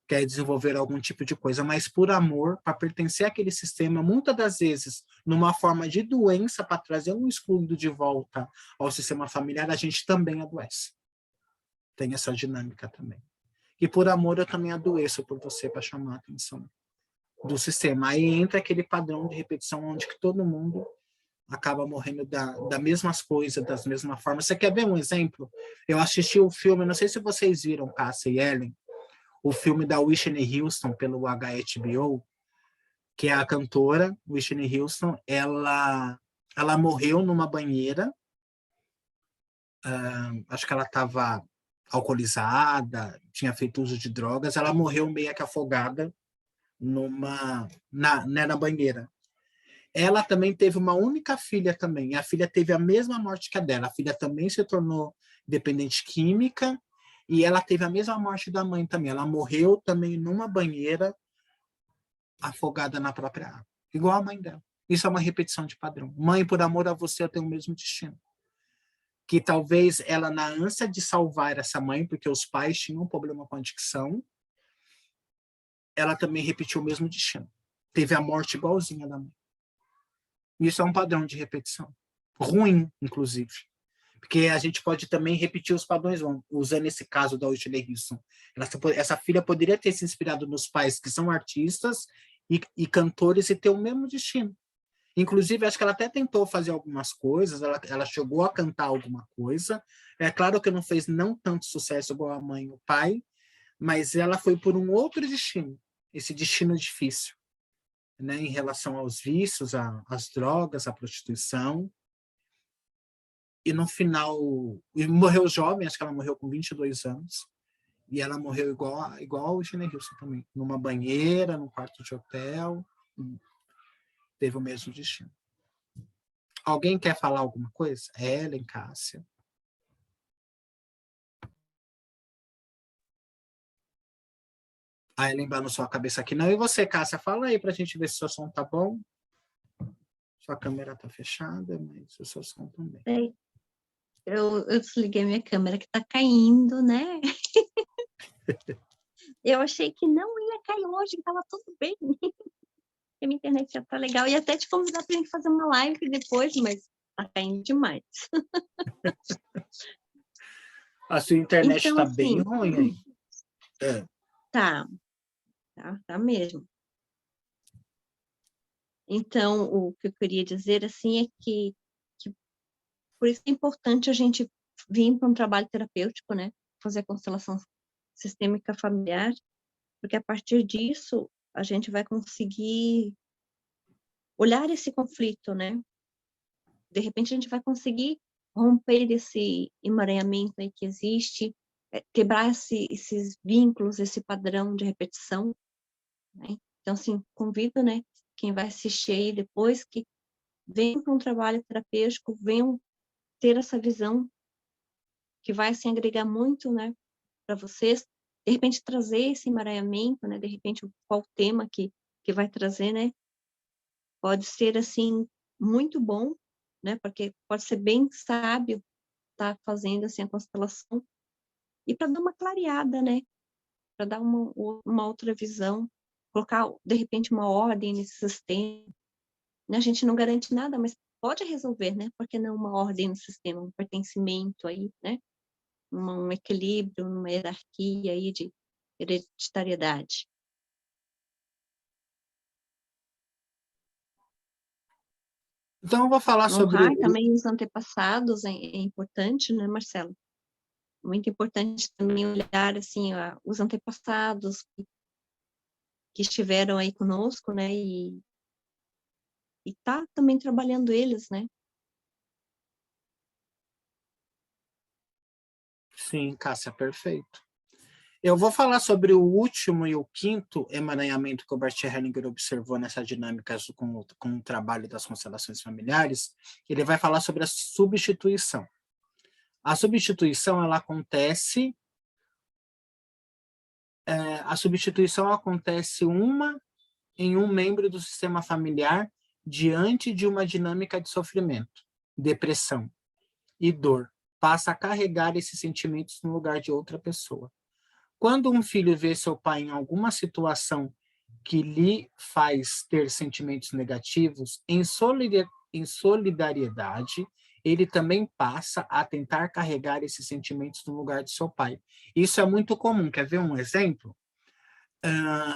Speaker 1: quer desenvolver algum tipo de coisa, mas por amor, para pertencer àquele sistema, muitas das vezes, numa forma de doença, para trazer um excluído de volta ao sistema familiar, a gente também adoece. Tem essa dinâmica também. E por amor, eu também adoeço por você, para chamar a atenção do sistema. Aí entra aquele padrão de repetição, onde que todo mundo acaba morrendo das mesmas coisas, das mesmas formas. Você quer ver um exemplo? Eu assisti o filme, não sei se vocês viram, Cássia e Ellen, o filme da Whitney Houston pelo HBO, que é a cantora Whitney Houston. Ela morreu numa banheira, acho que ela estava alcoolizada, tinha feito uso de drogas, ela morreu meio que afogada na banheira. Ela também teve uma única filha também, e a filha teve a mesma morte que a dela. A filha também se tornou dependente química, e ela teve a mesma morte da mãe também. Ela morreu também numa banheira, afogada na própria água. Igual a mãe dela. Isso é uma repetição de padrão. Mãe, por amor a você, eu tenho o mesmo destino. Que talvez ela, na ânsia de salvar essa mãe, porque os pais tinham um problema com a adicção, ela também repetiu o mesmo destino. Teve a morte igualzinha da mãe. Isso é um padrão de repetição. Ruim, inclusive. Porque a gente pode também repetir os padrões, usando esse caso da Whitney Houston. Essa filha poderia ter se inspirado nos pais que são artistas e cantores e ter o mesmo destino. Inclusive, acho que ela até tentou fazer algumas coisas, ela chegou a cantar alguma coisa. É claro que não fez não tanto sucesso igual a mãe e o pai, mas ela foi por um outro destino, esse destino difícil, né, em relação aos vícios, às drogas, à prostituição. E no final, morreu jovem, acho que ela morreu com 22 anos, e ela morreu igual a Whitney Houston também, numa banheira, num quarto de hotel, teve o mesmo destino. Alguém quer falar alguma coisa? Ellen, Cássia. A Ellen balançou a cabeça aqui. Não, e você, Cássia? Fala aí pra gente ver se o seu som tá bom. Sua câmera tá fechada, mas o seu som também.
Speaker 2: Eu desliguei minha câmera que tá caindo, né? Eu achei que não ia cair hoje, que tava tudo bem. A minha internet já tá legal. E até te convidar pra gente fazer uma live depois, mas tá caindo demais.
Speaker 1: A sua internet
Speaker 2: então,
Speaker 1: tá
Speaker 2: assim,
Speaker 1: bem ruim aí.
Speaker 2: Tá mesmo. Então, o que eu queria dizer, assim, é que por isso é importante a gente vir para um trabalho terapêutico, né? Fazer a constelação sistêmica familiar, porque a partir disso a gente vai conseguir olhar esse conflito, né? De repente a gente vai conseguir romper esse emaranhamento aí que existe, quebrar esses vínculos, esse padrão de repetição, né? Então, assim, convido, né, quem vai assistir aí depois que venham para um trabalho terapêutico, venham ter essa visão que vai, assim, agregar muito, né, para vocês, de repente trazer esse emaranhamento, né, de repente qual tema que vai trazer, né, pode ser, assim, muito bom, né, porque pode ser bem sábio estar fazendo, assim, a constelação, e para dar uma clareada, né, para dar uma outra visão, colocar, de repente, uma ordem nesse sistema, né, a gente não garante nada, mas pode resolver, né, porque não uma ordem no sistema, um pertencimento aí, né, um equilíbrio, uma hierarquia aí de hereditariedade.
Speaker 1: Então, eu vou falar sobre
Speaker 2: Honrar também os antepassados é importante, né, Marcelo? Muito importante também olhar, assim, os antepassados que estiveram aí conosco, né, e tá também trabalhando eles, né?
Speaker 1: Sim, Cássia, perfeito. Eu vou falar sobre o último e o quinto emaranhamento que o Bert Hellinger observou nessa dinâmica com o trabalho das constelações familiares. Ele vai falar sobre a substituição. A substituição, ela acontece... a substituição acontece em um membro do sistema familiar diante de uma dinâmica de sofrimento, depressão e dor. Passa a carregar esses sentimentos no lugar de outra pessoa. Quando um filho vê seu pai em alguma situação que lhe faz ter sentimentos negativos, em solidariedade, ele também passa a tentar carregar esses sentimentos no lugar de seu pai. Isso é muito comum. Quer ver um exemplo?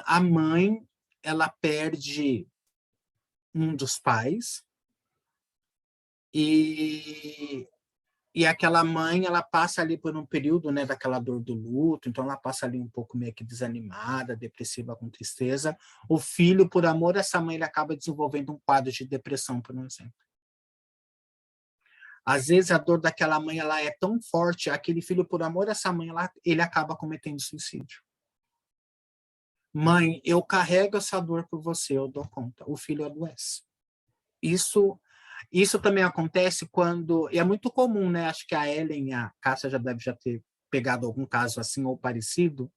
Speaker 1: A mãe, ela perde um dos pais e aquela mãe, ela passa ali por um período, né, daquela dor do luto, então ela passa ali um pouco meio que desanimada, depressiva, com tristeza. O filho, por amor a essa mãe, ele acaba desenvolvendo um quadro de depressão, por exemplo. Às vezes a dor daquela mãe, ela é tão forte, aquele filho, por amor a essa mãe, ele acaba cometendo suicídio. Mãe, eu carrego essa dor por você, eu dou conta. O filho adoece. Isso também acontece quando... E é muito comum, né? Acho que a Ellen e a Cássia já deve ter pegado algum caso assim ou parecido,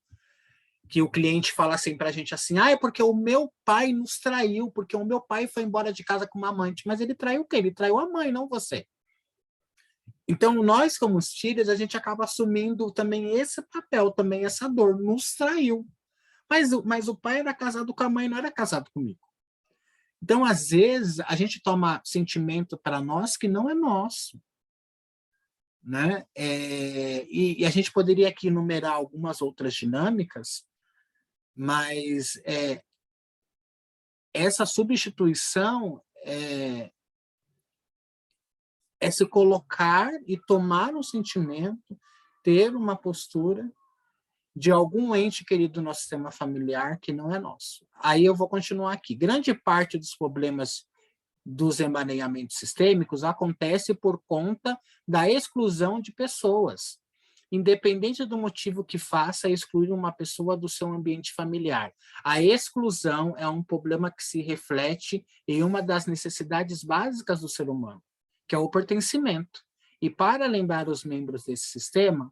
Speaker 1: que o cliente fala assim para a gente assim, é porque o meu pai nos traiu, porque o meu pai foi embora de casa com uma amante. Mas ele traiu o quê? Ele traiu a mãe, não você. Então, nós, como os filhos, a gente acaba assumindo também esse papel, também essa dor. Nos traiu. Mas o pai era casado com a mãe, não era casado comigo. Então, às vezes, a gente toma sentimento para nós que não é nosso. Né? E a gente poderia aqui enumerar algumas outras dinâmicas, mas essa substituição é se colocar e tomar um sentimento, ter uma postura de algum ente querido do nosso sistema familiar que não é nosso. Aí eu vou continuar aqui. Grande parte dos problemas dos emaranhamentos sistêmicos acontece por conta da exclusão de pessoas, independente do motivo que faça excluir uma pessoa do seu ambiente familiar. A exclusão é um problema que se reflete em uma das necessidades básicas do ser humano, que é o pertencimento. E para lembrar os membros desse sistema,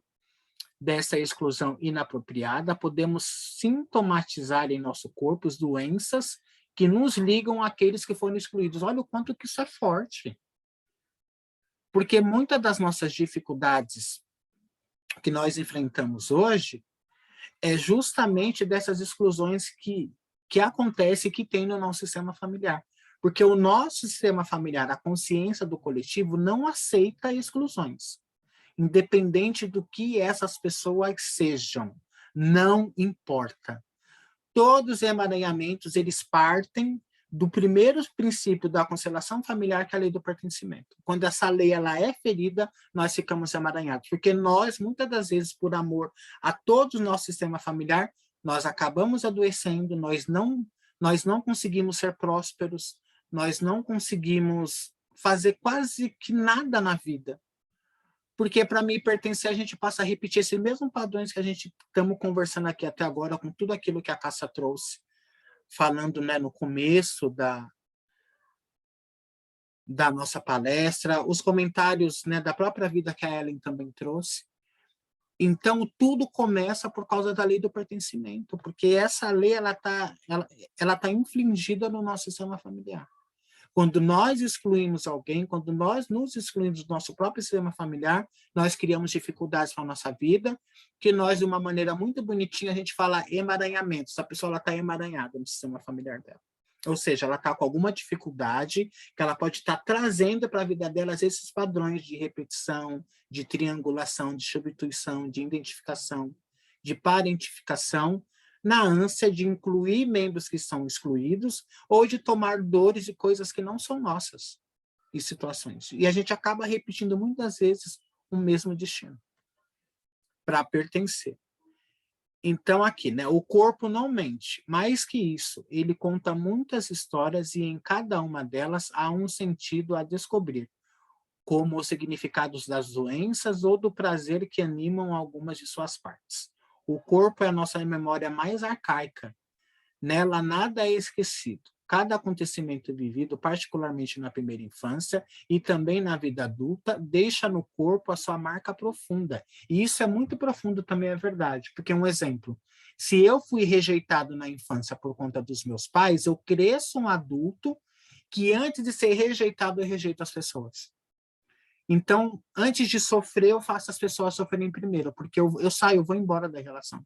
Speaker 1: dessa exclusão inapropriada, podemos sintomatizar em nosso corpo as doenças que nos ligam àqueles que foram excluídos. Olha o quanto que isso é forte. Porque muitas das nossas dificuldades que nós enfrentamos hoje é justamente dessas exclusões que acontecem e que tem no nosso sistema familiar. Porque o nosso sistema familiar, a consciência do coletivo, não aceita exclusões. Independente do que essas pessoas sejam, não importa. Todos os emaranhamentos, eles partem do primeiro princípio da constelação familiar, que é a lei do pertencimento. Quando essa lei ela é ferida, nós ficamos emaranhados, porque nós, muitas das vezes, por amor a todo o nosso sistema familiar, nós acabamos adoecendo, nós não conseguimos ser prósperos, nós não conseguimos fazer quase que nada na vida. Porque para mim pertencer, a gente passa a repetir esses mesmos padrões que a gente estamos conversando aqui até agora, com tudo aquilo que a Cássia trouxe, falando, né, no começo da nossa palestra, os comentários, né, da própria vida que a Ellen também trouxe. Então, tudo começa por causa da lei do pertencimento, porque essa lei ela tá infligida no nosso sistema familiar. Quando nós excluímos alguém, quando nós nos excluímos do nosso próprio sistema familiar, nós criamos dificuldades para a nossa vida, que nós, de uma maneira muito bonitinha, a gente fala emaranhamento. Essa pessoa está emaranhada no sistema familiar dela. Ou seja, ela está com alguma dificuldade que ela pode estar trazendo para a vida dela esses padrões de repetição, de triangulação, de substituição, de identificação, de parentificação, na ânsia de incluir membros que são excluídos ou de tomar dores de coisas que não são nossas e situações. E a gente acaba repetindo muitas vezes o mesmo destino para pertencer. Então, aqui, né, o corpo não mente. Mais que isso, ele conta muitas histórias e em cada uma delas há um sentido a descobrir, como os significados das doenças ou do prazer que animam algumas de suas partes. O corpo é a nossa memória mais arcaica. Nela nada é esquecido. Cada acontecimento vivido, particularmente na primeira infância e também na vida adulta, deixa no corpo a sua marca profunda. E isso é muito profundo também, é verdade. Porque, um exemplo, se eu fui rejeitado na infância por conta dos meus pais, eu cresço um adulto que antes de ser rejeitado, eu rejeito as pessoas. Então, antes de sofrer, eu faço as pessoas sofrerem primeiro, porque eu saio, eu vou embora da relação.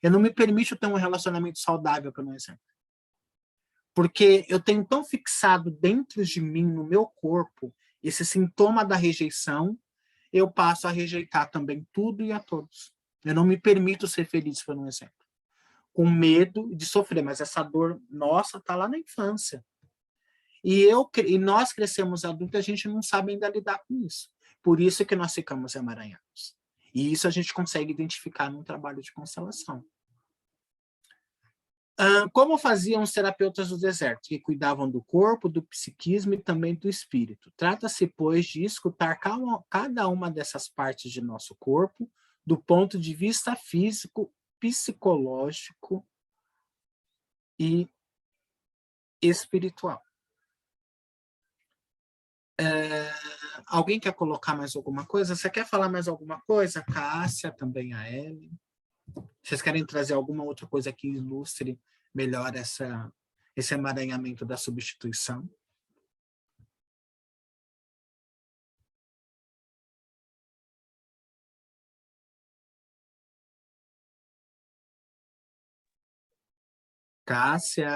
Speaker 1: Eu não me permito ter um relacionamento saudável, por exemplo. Porque eu tenho tão fixado dentro de mim, no meu corpo, esse sintoma da rejeição, eu passo a rejeitar também tudo e a todos. Eu não me permito ser feliz, por exemplo. Com medo de sofrer, mas essa dor nossa está lá na infância. E nós crescemos adultos, a gente não sabe ainda lidar com isso. Por isso que nós ficamos emaranhados. E isso a gente consegue identificar num trabalho de constelação. Como faziam os terapeutas do deserto, que cuidavam do corpo, do psiquismo e também do espírito? Trata-se, pois, de escutar cada uma dessas partes de nosso corpo do ponto de vista físico, psicológico e espiritual. Alguém quer colocar mais alguma coisa? Você quer falar mais alguma coisa? Cássia, também a Ellen. Vocês querem trazer alguma outra coisa que ilustre melhor esse emaranhamento da substituição? Cássia,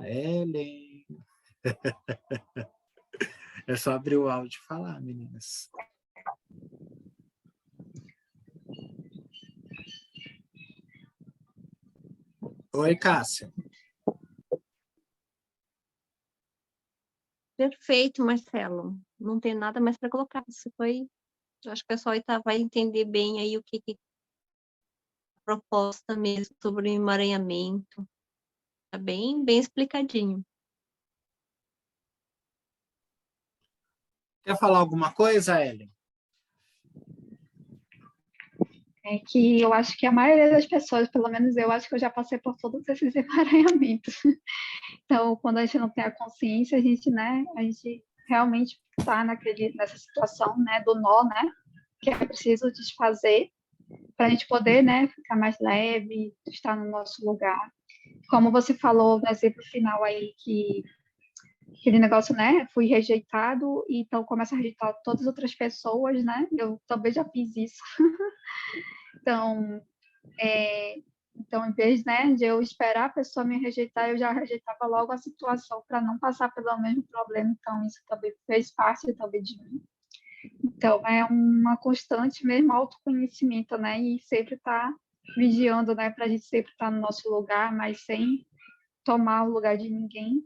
Speaker 1: Ellen. É só abrir o áudio e falar, meninas. Oi, Cássia.
Speaker 2: Perfeito, Marcelo. Não tem nada mais para colocar. Você foi. Eu acho que o pessoal vai entender bem aí o que a proposta mesmo sobre o emaranhamento. Tá bem explicadinho.
Speaker 1: Quer falar alguma coisa, Ellen?
Speaker 3: É que eu acho que a maioria das pessoas, pelo menos eu, acho que eu já passei por todos esses emaranhamentos. Então, quando a gente não tem a consciência, a gente realmente está nessa situação, né, do nó, né, que é preciso desfazer para a gente poder, né, ficar mais leve, estar no nosso lugar. Como você falou no exemplo final aí, que aquele negócio, né, fui rejeitado, e então começa a rejeitar todas as outras pessoas, né, eu também já fiz isso. Então, em vez, né, de eu esperar a pessoa me rejeitar, eu já rejeitava logo a situação para não passar pelo mesmo problema. Então, isso também fez parte também de mim. Então, é uma constante mesmo autoconhecimento, né, e sempre estar vigiando, né, para a gente sempre estar no nosso lugar, mas sem tomar o lugar de ninguém.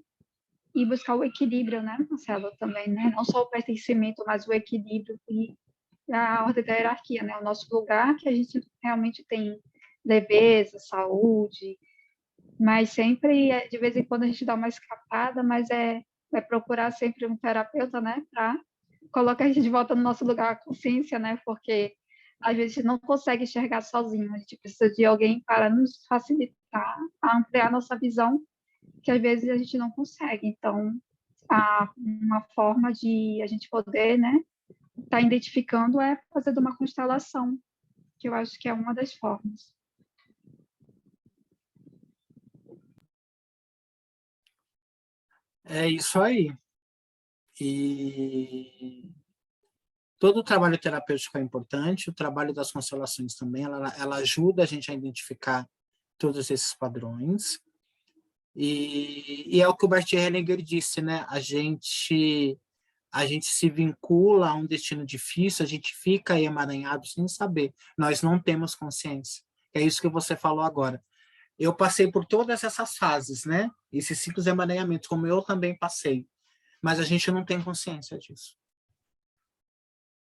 Speaker 3: e buscar o equilíbrio, né, Marcelo, também, né? Não só o pertencimento, mas o equilíbrio e a ordem da hierarquia, né? O nosso lugar, que a gente realmente tem leveza, saúde, mas sempre, de vez em quando, a gente dá uma escapada, mas é procurar sempre um terapeuta, né, para colocar a gente de volta no nosso lugar, a consciência, né, porque às vezes a gente não consegue enxergar sozinho, a gente precisa de alguém para nos facilitar, a ampliar nossa visão, que às vezes a gente não consegue. Então, uma forma de a gente poder, né, estar identificando é fazer de uma constelação, que eu acho que é uma das formas.
Speaker 1: É isso aí. E todo o trabalho terapêutico é importante, o trabalho das constelações também, ela ajuda a gente a identificar todos esses padrões. E é o que o Bert Hellinger disse, né? A gente se vincula a um destino difícil, a gente fica aí emaranhado sem saber. Nós não temos consciência. É isso que você falou agora. Eu passei por todas essas fases, né? Esses ciclos de emaranhamento, como eu também passei. Mas a gente não tem consciência disso.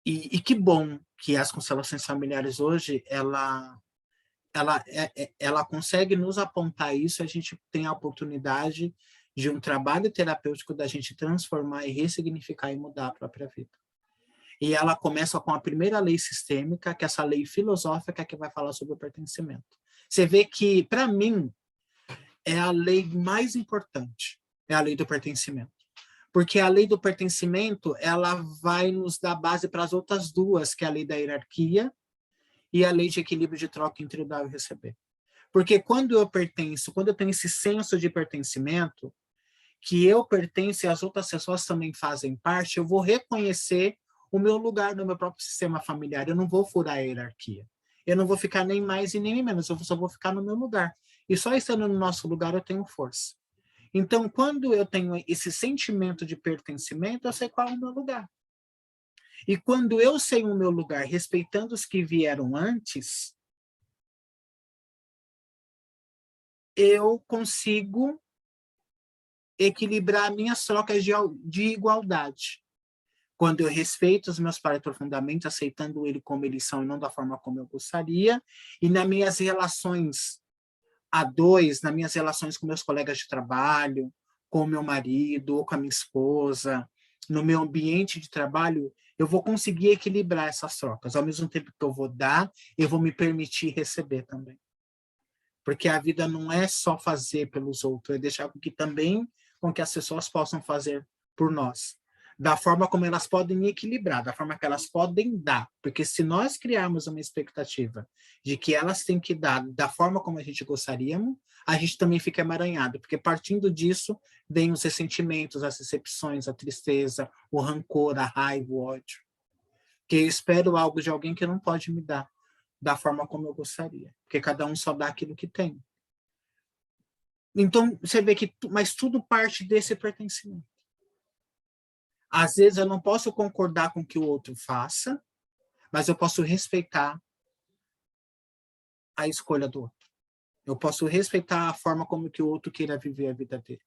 Speaker 1: E que bom que as constelações familiares hoje, ela consegue nos apontar isso, a gente tem a oportunidade de um trabalho terapêutico da gente transformar e ressignificar e mudar a própria vida. E ela começa com a primeira lei sistêmica, que é essa lei filosófica que vai falar sobre o pertencimento. Você vê que, para mim, é a lei mais importante, é a lei do pertencimento. Porque a lei do pertencimento, ela vai nos dar base para as outras duas, que é a lei da hierarquia e a lei de equilíbrio de troca entre o dar e o receber. Porque quando eu pertenço, quando eu tenho esse senso de pertencimento, que eu pertenço e as outras pessoas também fazem parte, eu vou reconhecer o meu lugar no meu próprio sistema familiar. Eu não vou furar a hierarquia. Eu não vou ficar nem mais e nem menos, eu só vou ficar no meu lugar. E só estando no nosso lugar eu tenho força. Então, quando eu tenho esse sentimento de pertencimento, eu sei qual é o meu lugar. E quando eu sei o meu lugar, respeitando os que vieram antes, eu consigo equilibrar minhas trocas de igualdade. Quando eu respeito os meus pais profundamente, aceitando eles como eles são e não da forma como eu gostaria, e nas minhas relações a dois, nas minhas relações com meus colegas de trabalho, com o meu marido ou com a minha esposa, no meu ambiente de trabalho, eu vou conseguir equilibrar essas trocas. Ao mesmo tempo que eu vou dar, eu vou me permitir receber também. Porque a vida não é só fazer pelos outros, é deixar com que também com que as pessoas possam fazer por nós. Da forma como elas podem equilibrar, da forma que elas podem dar. Porque se nós criarmos uma expectativa de que elas têm que dar da forma como a gente gostaríamos, a gente também fica emaranhado. Porque partindo disso, vem os ressentimentos, as decepções, a tristeza, o rancor, a raiva, o ódio. Que eu espero algo de alguém que não pode me dar da forma como eu gostaria. Porque cada um só dá aquilo que tem. Então, você vê que, mas tudo parte desse pertencimento. Às vezes eu não posso concordar com o que o outro faça, mas eu posso respeitar a escolha do outro. Eu posso respeitar a forma como que o outro queira viver a vida dele.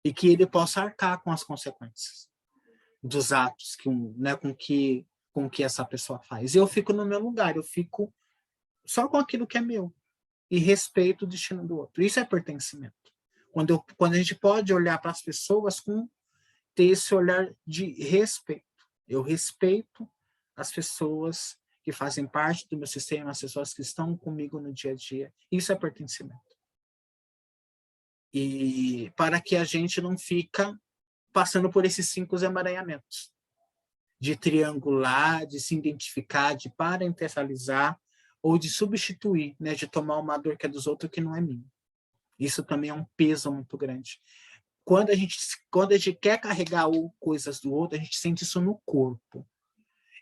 Speaker 1: E que ele possa arcar com as consequências dos atos né, com que essa pessoa faz. Eu fico no meu lugar, eu fico só com aquilo que é meu e respeito o destino do outro. Isso é pertencimento. Quando a gente pode olhar para as pessoas com ter esse olhar de respeito. Eu respeito as pessoas que fazem parte do meu sistema, as pessoas que estão comigo no dia a dia. Isso é pertencimento. E para que a gente não fica passando por esses 5 emaranhamentos. De triangular, de se identificar, de parentalizar, ou de substituir, né, de tomar uma dor que é dos outros que não é minha. Isso também é um peso muito grande. Quando a gente quer carregar coisas do outro, a gente sente isso no corpo.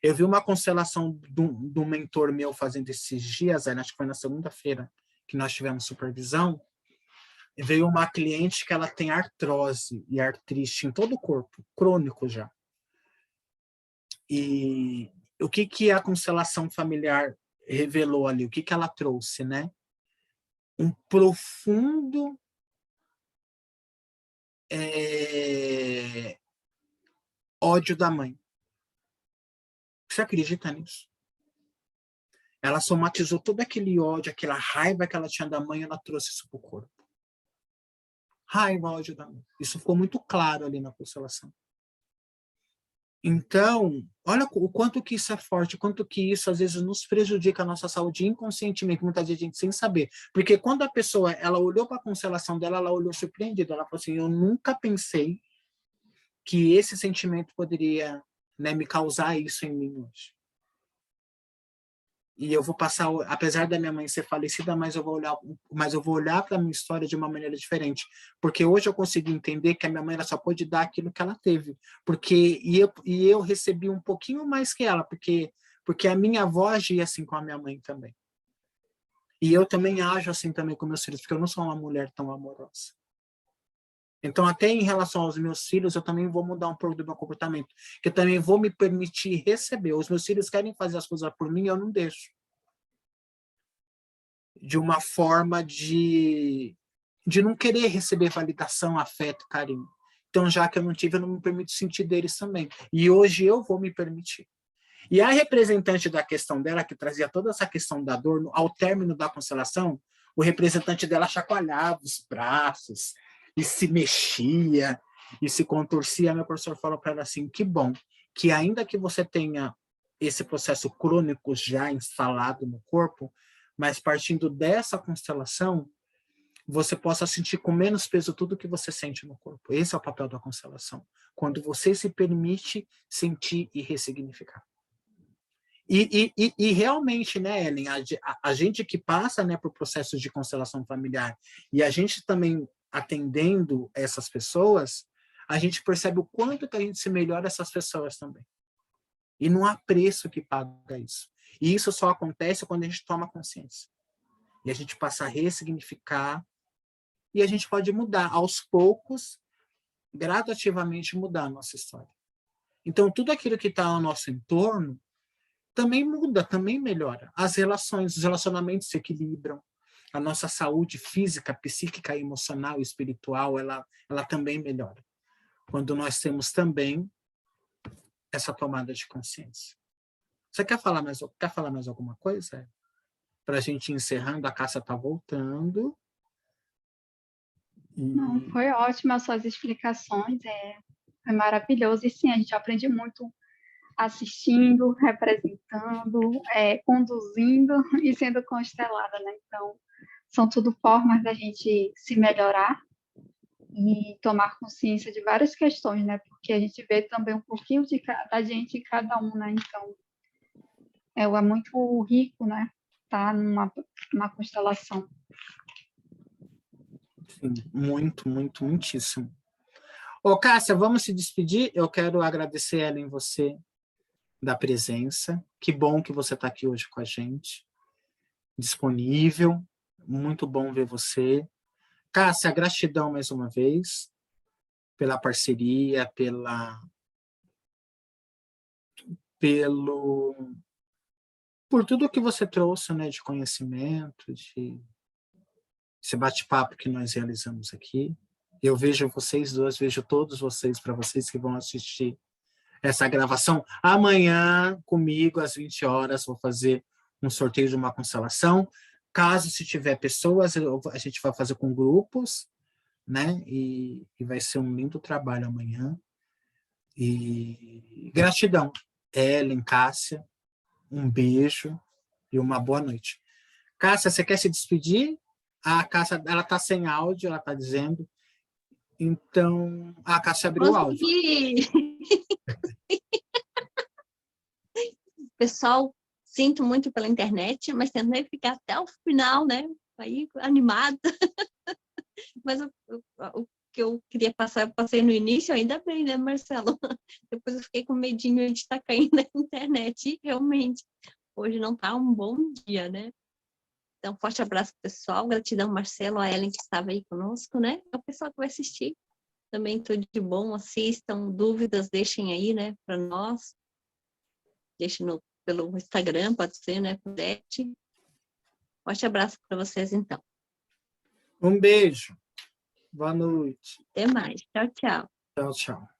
Speaker 1: Eu vi uma constelação de um mentor meu fazendo esses dias, acho que foi na segunda-feira que nós tivemos supervisão, e veio uma cliente que ela tem artrose e artrite em todo o corpo, crônico já. E o que a constelação familiar revelou ali? O que ela trouxe, né? Um profundo ódio da mãe. Você acredita nisso? Ela somatizou todo aquele ódio, aquela raiva que ela tinha da mãe, ela trouxe isso para o corpo. Raiva, ódio da mãe. Isso ficou muito claro ali na constelação. Então, olha o quanto que isso é forte, o quanto que isso às vezes nos prejudica a nossa saúde inconscientemente, muitas vezes a gente sem saber. Porque quando a pessoa, ela olhou para a constelação dela, ela olhou surpreendida, ela falou assim, eu nunca pensei que esse sentimento poderia, né, me causar isso em mim hoje. E eu vou passar, apesar da minha mãe ser falecida, mas eu vou olhar para a minha história de uma maneira diferente, porque hoje eu consegui entender que a minha mãe ela só pôde dar aquilo que ela teve, porque eu recebi um pouquinho mais que ela, porque a minha avó agia assim com a minha mãe também. E eu também ajo assim também com meus filhos, porque eu não sou uma mulher tão amorosa. Então, até em relação aos meus filhos, eu também vou mudar um pouco do meu comportamento, que eu também vou me permitir receber. Os meus filhos querem fazer as coisas por mim, eu não deixo. De uma forma de não querer receber validação, afeto, carinho. Então, já que eu não tive, eu não me permito sentir deles também. E hoje eu vou me permitir. E a representante da questão dela, que trazia toda essa questão da dor, ao término da constelação, o representante dela chacoalhava os braços, e se mexia, e se contorcia. Meu professor falou para ela assim, que bom, que ainda que você tenha esse processo crônico já instalado no corpo, mas partindo dessa constelação, você possa sentir com menos peso tudo que você sente no corpo. Esse é o papel da constelação, quando você se permite sentir e ressignificar. E realmente, né, Ellen, a gente que passa, né, por processos de constelação familiar e a gente também atendendo essas pessoas, a gente percebe o quanto que a gente se melhora essas pessoas também. E não há preço que paga isso. E isso só acontece quando a gente toma consciência. E a gente passa a ressignificar e a gente pode mudar aos poucos, gradativamente mudar a nossa história. Então, tudo aquilo que está ao nosso entorno também muda, também melhora. As relações, os relacionamentos se equilibram. A nossa saúde física, psíquica, emocional e espiritual, ela também melhora. Quando nós temos também essa tomada de consciência. Você quer falar mais alguma coisa? Para a gente ir encerrando, a Cássia está voltando.
Speaker 3: Não, foi ótimo as suas explicações, foi maravilhoso. E sim, a gente aprende muito assistindo, representando, conduzindo e sendo constelada, né? Então, são tudo formas da gente se melhorar e tomar consciência de várias questões, né? Porque a gente vê também um pouquinho da gente em cada um, né? Então, é muito rico, né? Tá numa constelação.
Speaker 1: Sim, muito, muito, muitíssimo. Ô, Cássia, vamos se despedir? Eu quero agradecer, Ellen, você da presença. Que bom que você está aqui hoje com a gente, disponível. Muito bom ver você. Cássia, gratidão mais uma vez pela parceria, por tudo que você trouxe, né, de conhecimento, de esse bate-papo que nós realizamos aqui. Eu vejo vocês duas, vejo todos vocês, para vocês que vão assistir essa gravação. Amanhã, comigo, às 20 horas, vou fazer um sorteio de uma constelação. Caso se tiver pessoas, a gente vai fazer com grupos, né? E vai ser um lindo trabalho amanhã. E gratidão, Ellen, Cássia, um beijo e uma boa noite. Cássia, você quer se despedir? A Cássia, ela está sem áudio, ela está dizendo. Então, a Cássia abriu o áudio.
Speaker 2: Pessoal, sinto muito pela internet, mas tentei ficar até o final, né? Aí, animada. Mas o que eu queria passar, eu passei no início, ainda bem, né, Marcelo? Depois eu fiquei com medinho de estar caindo na internet. E realmente, hoje não está um bom dia, né? Então, forte abraço, pessoal. Gratidão, Marcelo, a Ellen, que estava aí conosco, né? É o pessoal que vai assistir. Também tudo de bom, assistam. Dúvidas, deixem aí, né, para nós. Deixem pelo Instagram, pode ser, né, por direct. Forte abraço para vocês, então.
Speaker 1: Um beijo. Boa noite.
Speaker 2: Até mais. Tchau, tchau.
Speaker 1: Tchau, tchau.